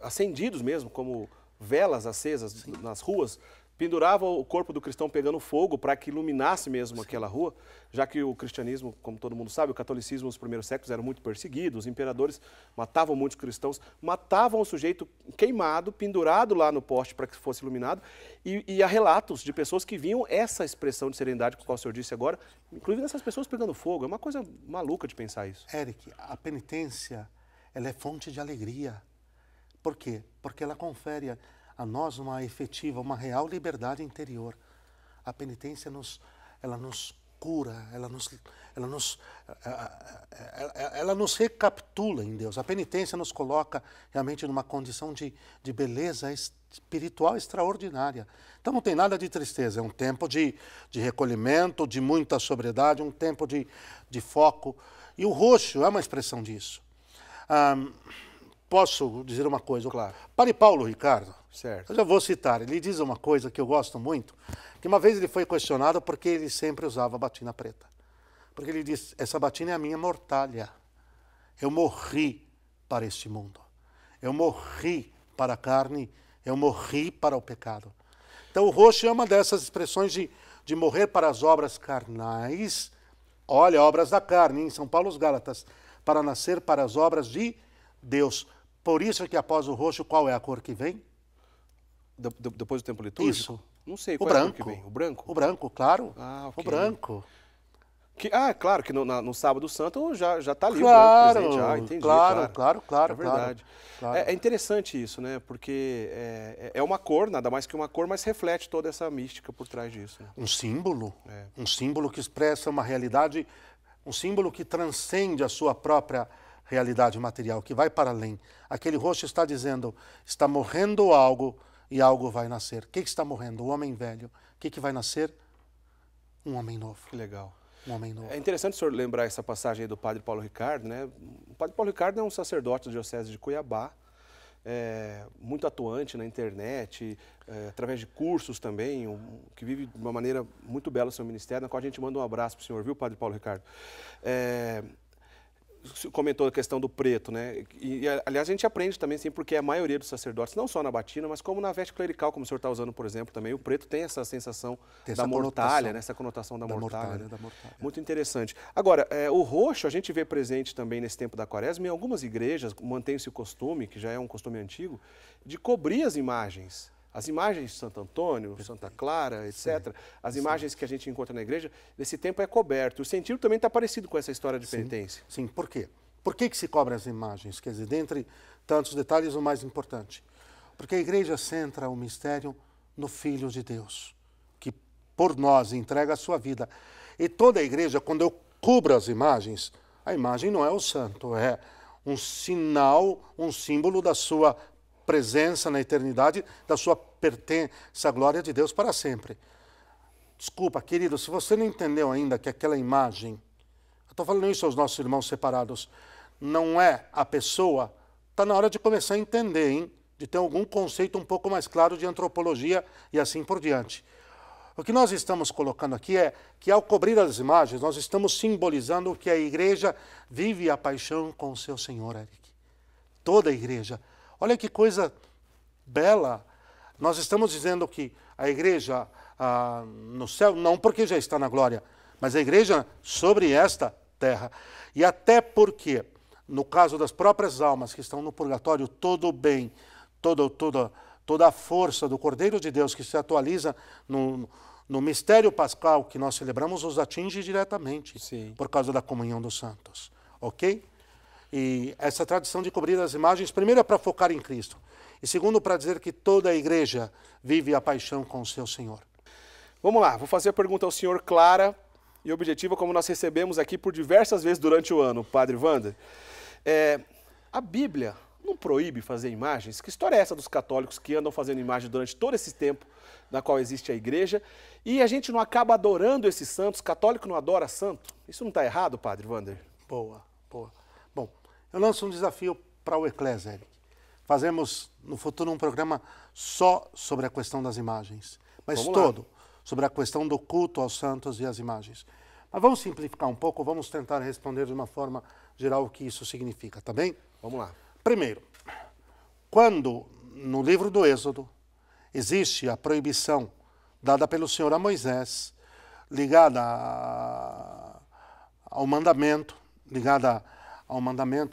ascendidos mesmo, como velas acesas nas ruas, pendurava o corpo do cristão pegando fogo para que iluminasse mesmo aquela rua, já que o cristianismo, como todo mundo sabe, o catolicismo nos primeiros séculos era muito perseguido, os imperadores matavam muitos cristãos, matavam o sujeito queimado, pendurado lá no poste para que fosse iluminado, e há relatos de pessoas que viam essa expressão de serenidade com a qual o senhor disse agora, inclusive essas pessoas pegando fogo. É uma coisa maluca de pensar isso. Eric, a penitência, ela é fonte de alegria. Por quê? Porque ela confere a nós uma efetiva, uma real liberdade interior. A penitência ela nos cura, ela nos recapitula em Deus. A penitência nos coloca realmente numa condição de beleza espiritual extraordinária. Então não tem nada de tristeza, é um tempo de recolhimento, de muita sobriedade, um tempo de foco. E o roxo é uma expressão disso. Posso dizer uma coisa? Claro. Padre Paulo Ricardo, certo. eu já vou citar, ele diz uma coisa que eu gosto muito, que uma vez ele foi questionado porque ele sempre usava batina preta. Porque ele disse, essa batina é a minha mortalha. Eu morri para este mundo. Eu morri para a carne, eu morri para o pecado. Então o roxo é uma dessas expressões de morrer para as obras carnais. Olha, obras da carne, em São Paulo os Gálatas, para nascer para as obras de Deus. Por isso é que após o roxo, qual é a cor que vem? Depois do tempo litúrgico? Isso. Não sei qual é a cor que vem. O branco? O branco, claro. Ah, ok. O branco. Claro, que no Sábado Santo já está ali Claro, o branco presente. Entendi. Claro. É verdade. Claro. É interessante isso, né? Porque é uma cor, nada mais que uma cor, mas reflete toda essa mística por trás disso. Né? Um símbolo. Um símbolo que expressa uma realidade, um símbolo que transcende a sua própria realidade material, que vai para além. Aquele roxo está dizendo, está morrendo algo e algo vai nascer. O que está morrendo? O homem velho. O que vai nascer? Um homem novo. Que legal. Um homem novo. É interessante o senhor lembrar essa passagem aí do padre Paulo Ricardo, né? O padre Paulo Ricardo é um sacerdote da Diocese de Cuiabá, muito atuante na internet, através de cursos também, que vive de uma maneira muito bela o seu ministério, na qual a gente manda um abraço para o senhor, viu, padre Paulo Ricardo? Comentou a questão do preto, né? E, aliás, a gente aprende também, sim, porque a maioria dos sacerdotes, não só na batina, mas como na veste clerical, como o senhor está usando, por exemplo, também, o preto tem essa sensação da mortalha, né? Essa conotação da mortalha. Né? Muito interessante. Agora, o roxo a gente vê presente também nesse tempo da quaresma, em algumas igrejas mantém-se o costume, que já é um costume antigo, de cobrir as imagens. As imagens de Santo Antônio, Santa Clara, etc., as imagens que a gente encontra na igreja, nesse tempo é coberto. O sentido também está parecido com essa história de penitência. Sim, por quê? Por que se cobrem as imagens? Quer dizer, dentre tantos detalhes, o mais importante. Porque a igreja centra o mistério no Filho de Deus, que por nós entrega a sua vida. E toda a igreja, quando eu cubro as imagens, a imagem não é o santo, é um sinal, um símbolo da sua presença na eternidade, da sua pertença à glória de Deus para sempre. Desculpa, querido, se você não entendeu ainda que aquela imagem, eu estou falando isso aos nossos irmãos separados, não é a pessoa, está na hora de começar a entender, hein? De ter algum conceito um pouco mais claro de antropologia e assim por diante. O que nós estamos colocando aqui é que ao cobrir as imagens, nós estamos simbolizando que a igreja vive a paixão com o seu Senhor, Eric. Toda a igreja. Olha que coisa bela. Nós estamos dizendo que a igreja no céu, não porque já está na glória, mas a igreja sobre esta terra. E até porque, no caso das próprias almas que estão no purgatório, todo o bem, toda a força do Cordeiro de Deus que se atualiza no mistério pascal que nós celebramos, os atinge diretamente. Sim. Por causa da comunhão dos santos. Ok? E essa tradição de cobrir as imagens, primeiro é para focar em Cristo. E segundo, para dizer que toda a igreja vive a paixão com o seu Senhor. Vamos lá, vou fazer a pergunta ao senhor clara e objetiva, como nós recebemos aqui por diversas vezes durante o ano, Padre Wander. A Bíblia não proíbe fazer imagens? Que história é essa dos católicos que andam fazendo imagens durante todo esse tempo na qual existe a igreja e a gente não acaba adorando esses santos? Católico não adora santo? Isso não está errado, Padre Wander? Boa. Bom, eu lanço um desafio para o Eclésia, Eric. Fazemos no futuro um programa só sobre a questão das imagens, mas todo sobre a questão do culto aos santos e às imagens. Mas vamos simplificar um pouco, vamos tentar responder de uma forma geral o que isso significa, tá bem? Vamos lá. Primeiro, quando no livro do Êxodo, existe a proibição dada pelo Senhor a Moisés, ligada ao mandamento,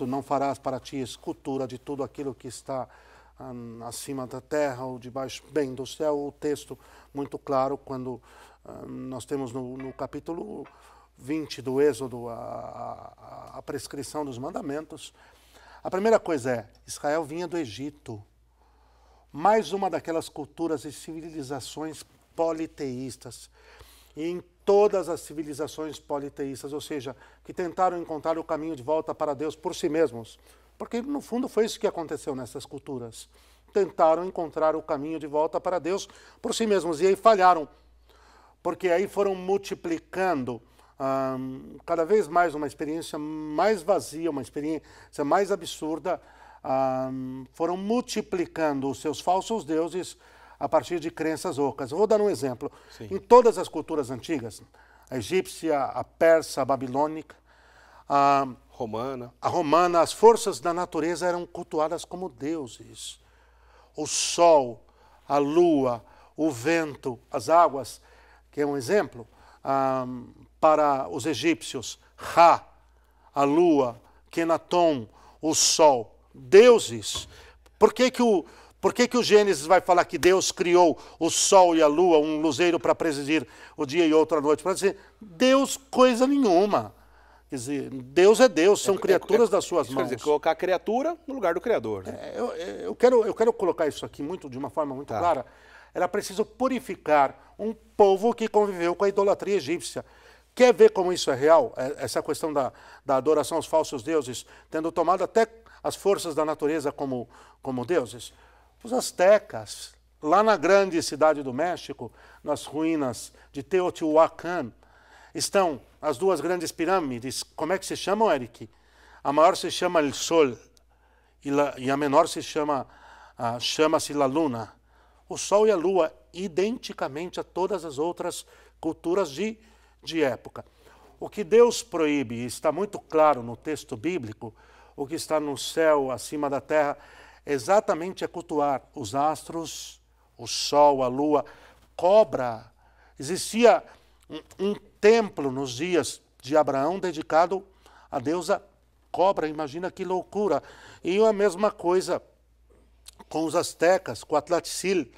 não farás para ti escultura de tudo aquilo que está acima da terra ou debaixo bem do céu. O texto muito claro quando nós temos no capítulo 20 do Êxodo a prescrição dos mandamentos. A primeira coisa é, Israel vinha do Egito, mais uma daquelas culturas e civilizações politeístas. E em todas as civilizações politeístas, ou seja, que tentaram encontrar o caminho de volta para Deus por si mesmos, porque no fundo foi isso que aconteceu nessas culturas. Tentaram encontrar o caminho de volta para Deus por si mesmos, e aí falharam, porque aí foram multiplicando cada vez mais uma experiência mais vazia, uma experiência mais absurda, foram multiplicando os seus falsos deuses a partir de crenças ocas. Eu vou dar um exemplo. Sim. Em todas as culturas antigas, a egípcia, a persa, a babilônica, a romana, as forças da natureza eram cultuadas como deuses. O sol, a lua, o vento, as águas, que é um exemplo, para os egípcios, Ra, a lua, Kenaton, o sol, deuses. Por que o Gênesis vai falar que Deus criou o sol e a lua, um luzeiro para presidir o dia e outro à noite? Para dizer, Deus coisa nenhuma. Quer dizer, Deus é Deus, são criaturas das suas mãos. Quer dizer, colocar a criatura no lugar do Criador. Né? Eu quero colocar isso aqui de uma forma muito clara. Era preciso purificar um povo que conviveu com a idolatria egípcia. Quer ver como isso é real? Essa questão da adoração aos falsos deuses, tendo tomado até as forças da natureza como deuses. Os astecas, lá na grande cidade do México, nas ruínas de Teotihuacan, estão as duas grandes pirâmides. Como é que se chamam, Eric? A maior se chama El Sol e a menor chama-se La Luna. O Sol e a Lua, identicamente a todas as outras culturas de época. O que Deus proíbe, está muito claro no texto bíblico, o que está no céu, acima da terra, exatamente é cultuar os astros, o sol, a lua, cobra. Existia um templo nos dias de Abraão dedicado à deusa cobra, imagina que loucura. E a mesma coisa com os astecas, com Atlatzil,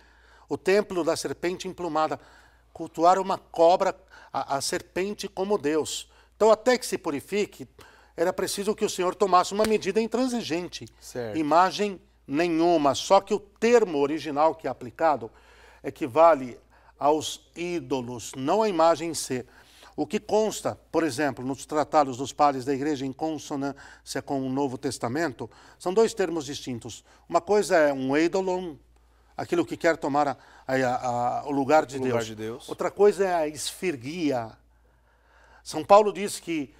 o templo da serpente emplumada. Cultuar uma cobra, a serpente como Deus. Então, até que se purifique, era preciso que o Senhor tomasse uma medida intransigente. Certo. Imagem nenhuma, só que o termo original que é aplicado equivale aos ídolos, não à imagem em si. O que consta, por exemplo, nos tratados dos padres da igreja em consonância com o Novo Testamento, são dois termos distintos. Uma coisa é um eidolon, aquilo que quer tomar o lugar de Deus. Outra coisa é a esfirgia. São Paulo diz que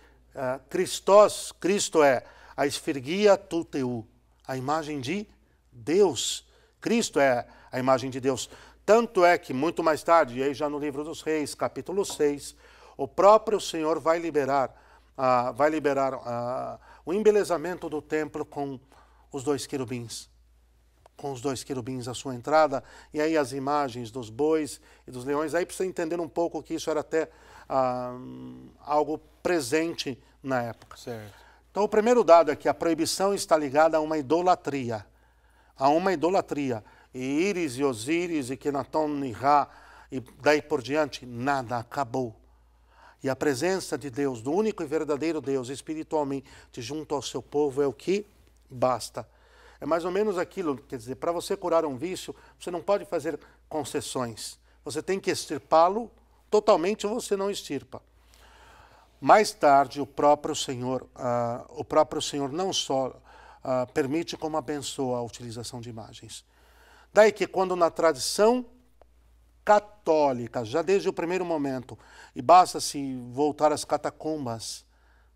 Cristo é a esfirgia tuteu, a imagem de Deus. Cristo é a imagem de Deus. Tanto é que, muito mais tarde, e aí já no livro dos Reis, capítulo 6, o próprio Senhor vai liberar o embelezamento do templo com os dois querubins. Com os dois querubins à sua entrada, e aí as imagens dos bois e dos leões. Aí precisa entender um pouco que isso era até algo presente na época. Certo. Então, o primeiro dado é que a proibição está ligada a uma idolatria. A uma idolatria. E Íris e Osíris e Kenaton e Ra, e daí por diante, nada, acabou. E a presença de Deus, do único e verdadeiro Deus, espiritualmente junto ao seu povo, é o que basta. É mais ou menos aquilo, quer dizer, para você curar um vício, você não pode fazer concessões. Você tem que extirpá-lo totalmente ou você não extirpa. Mais tarde, o próprio Senhor não só permite como abençoa a utilização de imagens. Daí que quando na tradição católica, já desde o primeiro momento, e basta-se voltar às catacumbas,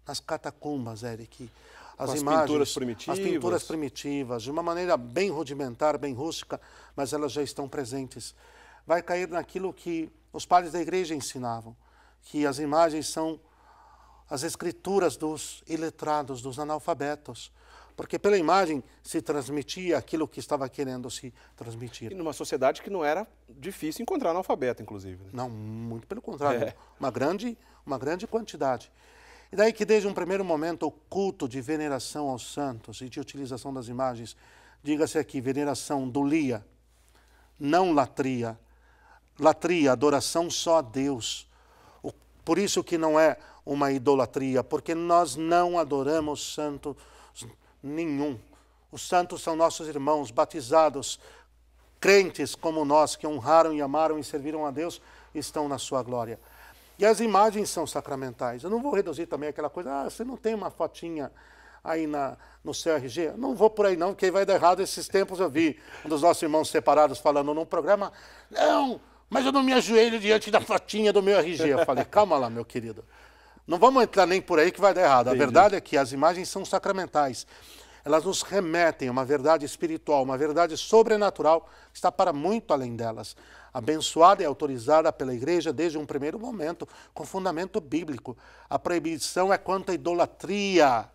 nas catacumbas, Eric, as imagens, as pinturas primitivas, de uma maneira bem rudimentar, bem rústica, mas elas já estão presentes. Vai cair naquilo que os padres da igreja ensinavam, que as imagens são as escrituras dos iletrados, dos analfabetos. porque pela imagem se transmitia aquilo que estava querendo se transmitir. E numa sociedade que não era difícil encontrar analfabeto, inclusive. Né? Não, muito pelo contrário, uma grande quantidade. E daí que desde um primeiro momento o culto de veneração aos santos e de utilização das imagens, diga-se aqui, veneração, dulia, não latria. Latria, adoração só a Deus. Por isso que não é uma idolatria, porque nós não adoramos santo nenhum. Os santos são nossos irmãos, batizados, crentes como nós, que honraram e amaram e serviram a Deus, estão na sua glória. E as imagens são sacramentais. Eu não vou reduzir também aquela coisa, você não tem uma fotinha aí no seu RG? Não vou por aí não, porque vai dar errado. Esses tempos eu vi um dos nossos irmãos separados falando num programa, não, mas eu não me ajoelho diante da fotinha do meu RG. Eu falei, calma lá, meu querido. Não vamos entrar nem por aí que vai dar errado. Entendi. A verdade é que as imagens são sacramentais. Elas nos remetem a uma verdade espiritual, uma verdade sobrenatural, que está para muito além delas. Abençoada e autorizada pela Igreja desde um primeiro momento, com fundamento bíblico. A proibição é quanto à idolatria.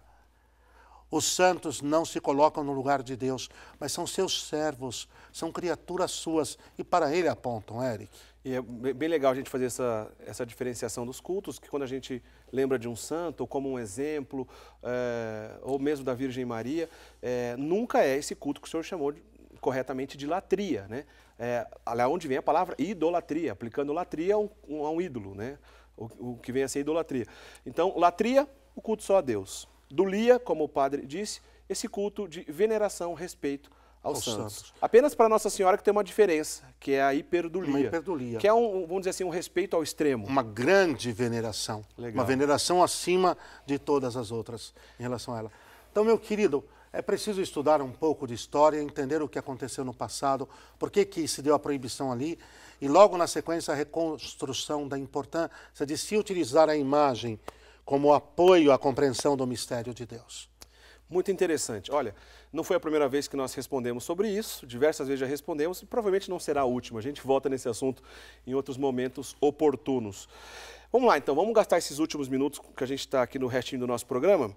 Os santos não se colocam no lugar de Deus, mas são seus servos, são criaturas suas, e para ele apontam, Eric. E é bem legal a gente fazer essa diferenciação dos cultos, que quando a gente lembra de um santo, ou como um exemplo, ou mesmo da Virgem Maria, nunca é esse culto que o senhor chamou corretamente de latria, né? Lá onde vem a palavra idolatria, aplicando latria a um ídolo, né? O que vem a ser idolatria. Então, latria, o culto só a Deus. Dulia, como o padre disse, esse culto de veneração, respeito aos santos. Apenas para Nossa Senhora que tem uma diferença, que é a hiperdulia. Uma hiperdulia. Que é, vamos dizer assim, um respeito ao extremo. Uma grande veneração. Legal. Uma veneração acima de todas as outras em relação a ela. Então, meu querido, é preciso estudar um pouco de história, entender o que aconteceu no passado, por que se deu a proibição ali, e logo na sequência a reconstrução da importância de se utilizar a imagem como apoio à compreensão do mistério de Deus. Muito interessante. Olha, não foi a primeira vez que nós respondemos sobre isso, diversas vezes já respondemos e provavelmente não será a última. A gente volta nesse assunto em outros momentos oportunos. Vamos lá, então, vamos gastar esses últimos minutos que a gente está aqui no restinho do nosso programa,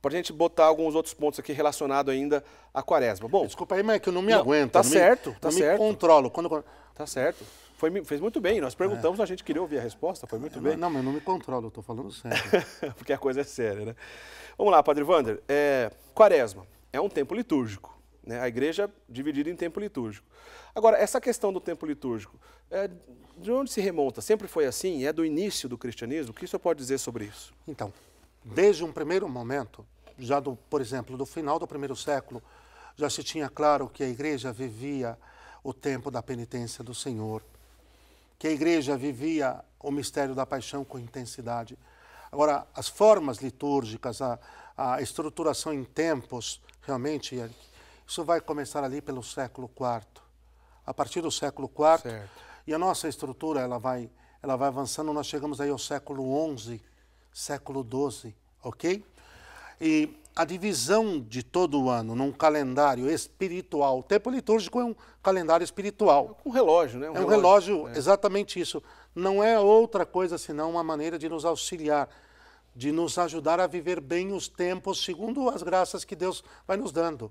para a gente botar alguns outros pontos aqui relacionados ainda à Quaresma. Bom, desculpa aí, mas é que eu não me aguento. Tá certo, tá certo. Me controlo. Tá certo. Fez muito bem, nós perguntamos, a gente queria ouvir a resposta, foi muito bem. Não, mas eu não me controlo, eu estou falando sério. Porque a coisa é séria, né? Vamos lá, Padre Wander, Quaresma é um tempo litúrgico, né? A igreja dividida em tempo litúrgico. Agora, essa questão do tempo litúrgico, de onde se remonta? Sempre foi assim? É do início do cristianismo? O que o senhor pode dizer sobre isso? Então, desde um primeiro momento, já por exemplo, do final do primeiro século, já se tinha claro que a igreja vivia o tempo da penitência do Senhor, que a igreja vivia o mistério da paixão com intensidade. Agora, as formas litúrgicas, a estruturação em tempos, realmente, isso vai começar ali pelo século IV. A partir do século IV, certo. E a nossa estrutura ela vai avançando, nós chegamos aí ao século XI, século XII, ok? E a divisão de todo o ano num calendário espiritual. O tempo litúrgico é um calendário espiritual. Um relógio, né? Um relógio, exatamente isso. Não é outra coisa senão uma maneira de nos auxiliar, de nos ajudar a viver bem os tempos segundo as graças que Deus vai nos dando.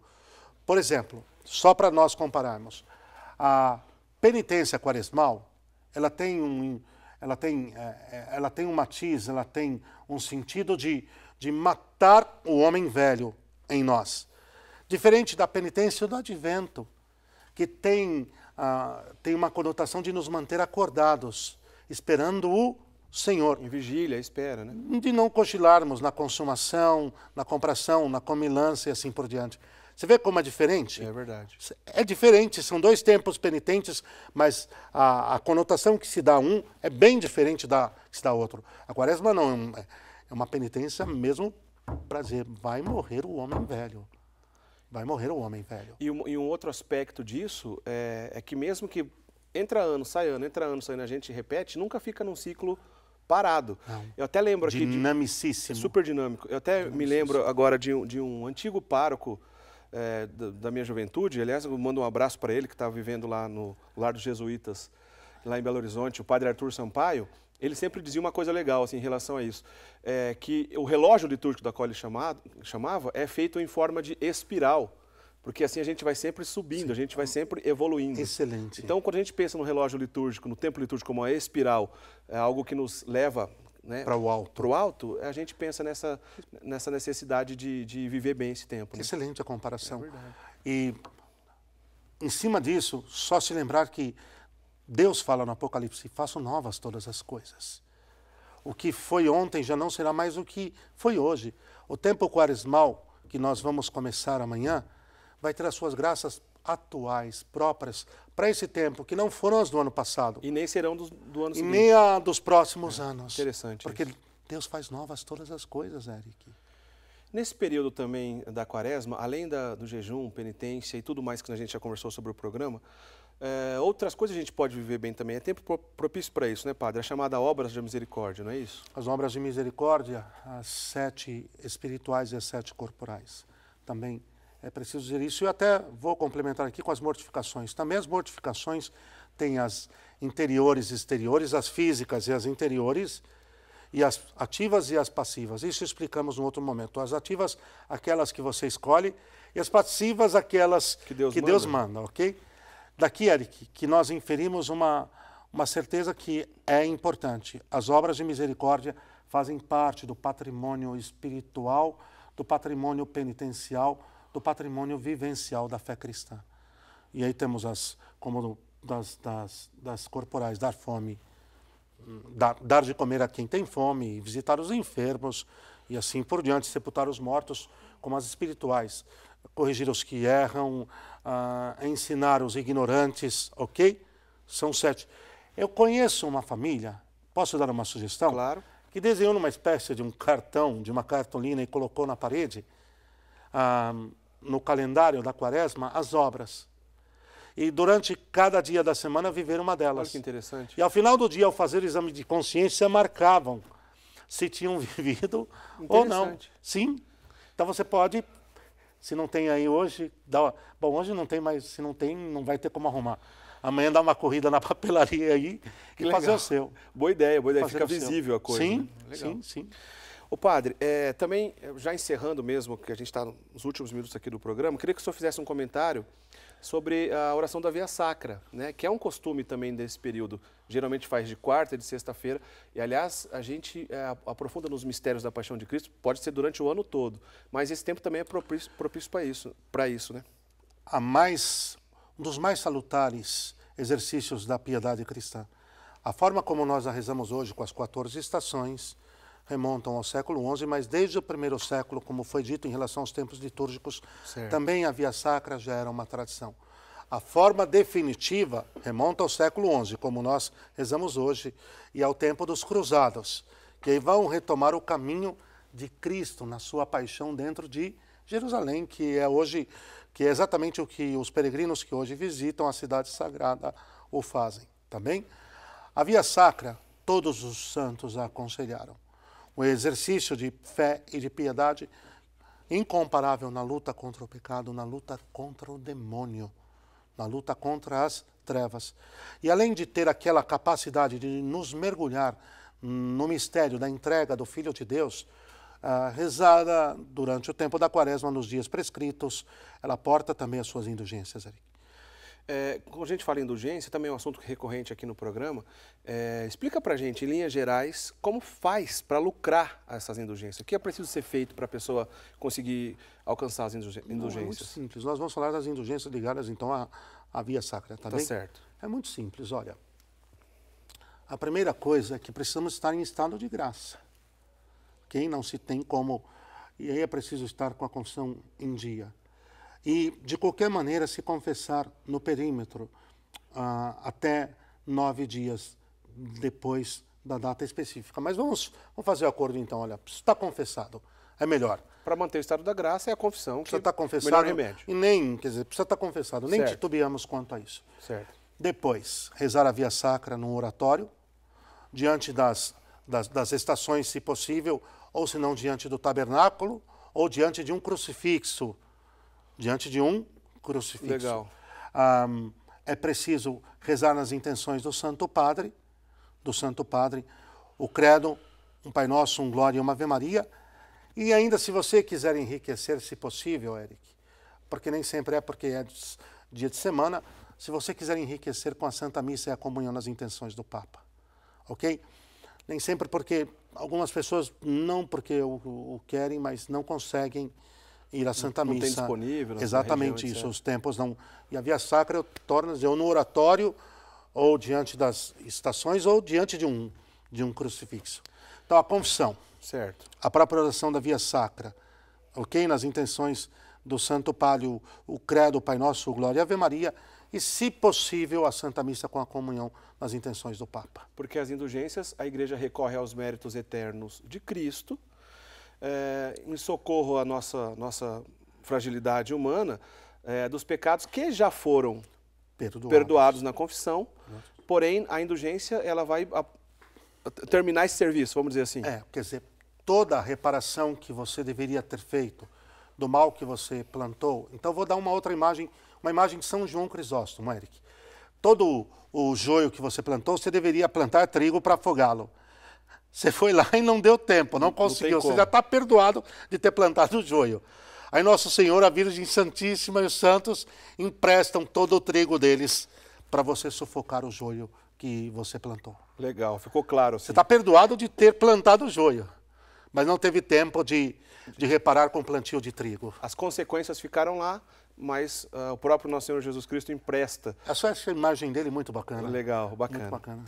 Por exemplo, só para nós compararmos, a penitência quaresmal, ela tem um matiz, ela tem um sentido de matar o homem velho em nós. Diferente da penitência do advento, que tem uma conotação de nos manter acordados, esperando o Senhor. Em vigília, espera, né? De não cochilarmos na consumação, na compração, na comilância e assim por diante. Você vê como é diferente? É verdade. É diferente, são dois tempos penitentes, mas a conotação que se dá a um é bem diferente da que se dá a outro. A Quaresma não, é uma penitência mesmo para dizer, vai morrer o homem velho. Vai morrer o homem velho. E um outro aspecto disso é que mesmo que entra ano, sai ano, a gente repete, nunca fica num ciclo parado. Não. Eu até lembro aqui... Dinamicíssimo. Super dinâmico. Eu até me lembro agora de um antigo pároco da minha juventude. Aliás, eu mando um abraço para ele, que estava vivendo lá no Lar dos Jesuítas, lá em Belo Horizonte, o padre Arthur Sampaio. ele sempre dizia uma coisa legal assim, em relação a isso, que o relógio litúrgico da qual ele chamava é feito em forma de espiral, porque assim a gente vai sempre subindo, a gente vai sempre evoluindo. Excelente. Então, quando a gente pensa no relógio litúrgico, no tempo litúrgico como uma espiral, é algo que nos leva, né, para o alto. Para o alto, a gente pensa nessa necessidade de viver bem esse tempo. Né? Excelente a comparação. É verdade. E, em cima disso, só se lembrar que Deus fala no Apocalipse, faço novas todas as coisas. O que foi ontem já não será mais o que foi hoje. O tempo quaresmal, que nós vamos começar amanhã, vai ter as suas graças atuais, próprias, para esse tempo, que não foram as do ano passado. E nem serão do ano e seguinte. nem a dos próximos anos. Interessante. Porque isso. Deus faz novas todas as coisas, Eric. Nesse período também da quaresma, além do jejum, penitência e tudo mais que a gente já conversou sobre o programa, outras coisas a gente pode viver bem também. É tempo propício para isso, né, padre? É chamada obras de misericórdia, não é isso? As obras de misericórdia, as 7 espirituais e as 7 corporais. Também é preciso dizer isso. E eu até vou complementar aqui com as mortificações. Também as mortificações têm as interiores e exteriores, as físicas e as interiores, e as ativas e as passivas. Isso explicamos em outro momento. As ativas, aquelas que você escolhe, e as passivas, aquelas que Deus manda, ok? Daqui, Eric, que nós inferimos uma certeza que é importante. As obras de misericórdia fazem parte do patrimônio espiritual, do patrimônio penitencial, do patrimônio vivencial da fé cristã. E aí temos como das corporais, dar fome, dar de comer a quem tem fome, visitar os enfermos e assim por diante, sepultar os mortos, como as espirituais, corrigir os que erram, ensinar os ignorantes, ok? São 7. Eu conheço uma família, posso dar uma sugestão? Claro. Que desenhou numa espécie de um cartão, de uma cartolina e colocou na parede, no calendário da quaresma, as obras. E durante cada dia da semana viver uma delas. Olha que interessante. E ao final do dia, ao fazer o exame de consciência, marcavam se tinham vivido ou não. Sim. Então você pode, se não tem aí hoje, bom, hoje não tem, mas se não tem, não vai ter como arrumar. Amanhã dá uma corrida na papelaria aí e fazer o seu. Boa ideia, fazer fica visível a coisa. Sim, né? Legal. sim. Ô padre, também, já encerrando mesmo, que a gente está nos últimos minutos aqui do programa, queria que o senhor fizesse um comentário sobre a oração da Via Sacra, né? Que é um costume também desse período. Geralmente faz de quarta e de sexta-feira. E, aliás, a gente aprofunda nos mistérios da Paixão de Cristo, pode ser durante o ano todo. Mas esse tempo também é propício para isso, né? Um dos mais salutares exercícios da piedade cristã. A forma como nós a rezamos hoje, com as 14 estações, remontam ao século XI, mas desde o primeiro século, como foi dito em relação aos tempos litúrgicos, também a Via Sacra já era uma tradição. A forma definitiva remonta ao século XI, como nós rezamos hoje, e ao tempo dos cruzados, que aí vão retomar o caminho de Cristo na sua paixão dentro de Jerusalém, que é exatamente o que os peregrinos que hoje visitam a cidade sagrada o fazem, tá bem? A Via Sacra, todos os santos a aconselharam. Um exercício de fé e de piedade incomparável na luta contra o pecado, na luta contra o demônio, na luta contra as trevas. E além de ter aquela capacidade de nos mergulhar no mistério da entrega do Filho de Deus, rezada durante o tempo da quaresma, nos dias prescritos, ela porta também as suas indulgências, Eric. Quando a gente fala em indulgência, também é um assunto recorrente aqui no programa. Explica pra gente, em linhas gerais, como faz para lucrar essas indulgências? O que é preciso ser feito para a pessoa conseguir alcançar as indulgências? Não, é muito simples. Nós vamos falar das indulgências ligadas, então, à Via Sacra, tá bem? Certo. É muito simples, olha. A primeira coisa é que precisamos estar em estado de graça. Quem não se tem como... E aí é preciso estar com a confissão em dia. E, de qualquer maneira, se confessar no perímetro até 9 dias depois da data específica. Mas vamos fazer o acordo, então. Olha, está confessado, é melhor. Para manter o estado da graça é a confissão, que precisa estar confessado, melhor remédio. E nem, quer dizer, precisa estar confessado, nem titubeamos quanto a isso. Certo. Depois, rezar a Via Sacra num oratório, diante das estações, se possível, ou se não, diante do tabernáculo, ou diante de um crucifixo. Diante de um crucifixo. Legal. É preciso rezar nas intenções do Santo Padre, o credo, um Pai Nosso, um Glória e uma Ave Maria. E ainda, se você quiser enriquecer, se possível, Eric, porque nem sempre é porque é dia de semana, se você quiser enriquecer com a Santa Missa e a comunhão nas intenções do Papa, ok? Nem sempre porque algumas pessoas, não porque o querem, mas não conseguem ir à Santa Missa. Não tem disponível. Exatamente região, isso, etc. os tempos não... E a Via Sacra torna-se ou no oratório, ou diante das estações, ou diante de um crucifixo. Então, a confissão, Certo. a própria oração da Via Sacra, ok? Nas intenções do Santo Palio, o credo, o Pai Nosso, o Glória e Ave Maria, e, se possível, a Santa Missa com a comunhão nas intenções do Papa. Porque as indulgências, a Igreja recorre aos méritos eternos de Cristo, em socorro à nossa fragilidade humana, dos pecados que já foram perdoados na confissão, porém, a indulgência ela vai terminar esse serviço, vamos dizer assim. Quer dizer, toda a reparação que você deveria ter feito do mal que você plantou. Então, vou dar uma outra imagem, uma imagem de São João Crisóstomo, Eric. Todo o joio que você plantou, você deveria plantar trigo para afogá-lo. Você foi lá e não deu tempo, não conseguiu. Você já está perdoado de ter plantado o joio. Aí Nosso Senhor, a Virgem Santíssima e os santos emprestam todo o trigo deles para você sufocar o joio que você plantou. Legal, ficou claro. Assim. Você está perdoado de ter plantado o joio, mas não teve tempo de reparar com o plantio de trigo. As consequências ficaram lá, mas o próprio Nosso Senhor Jesus Cristo empresta. Essa imagem dele é muito bacana. Legal, bacana. Muito bacana.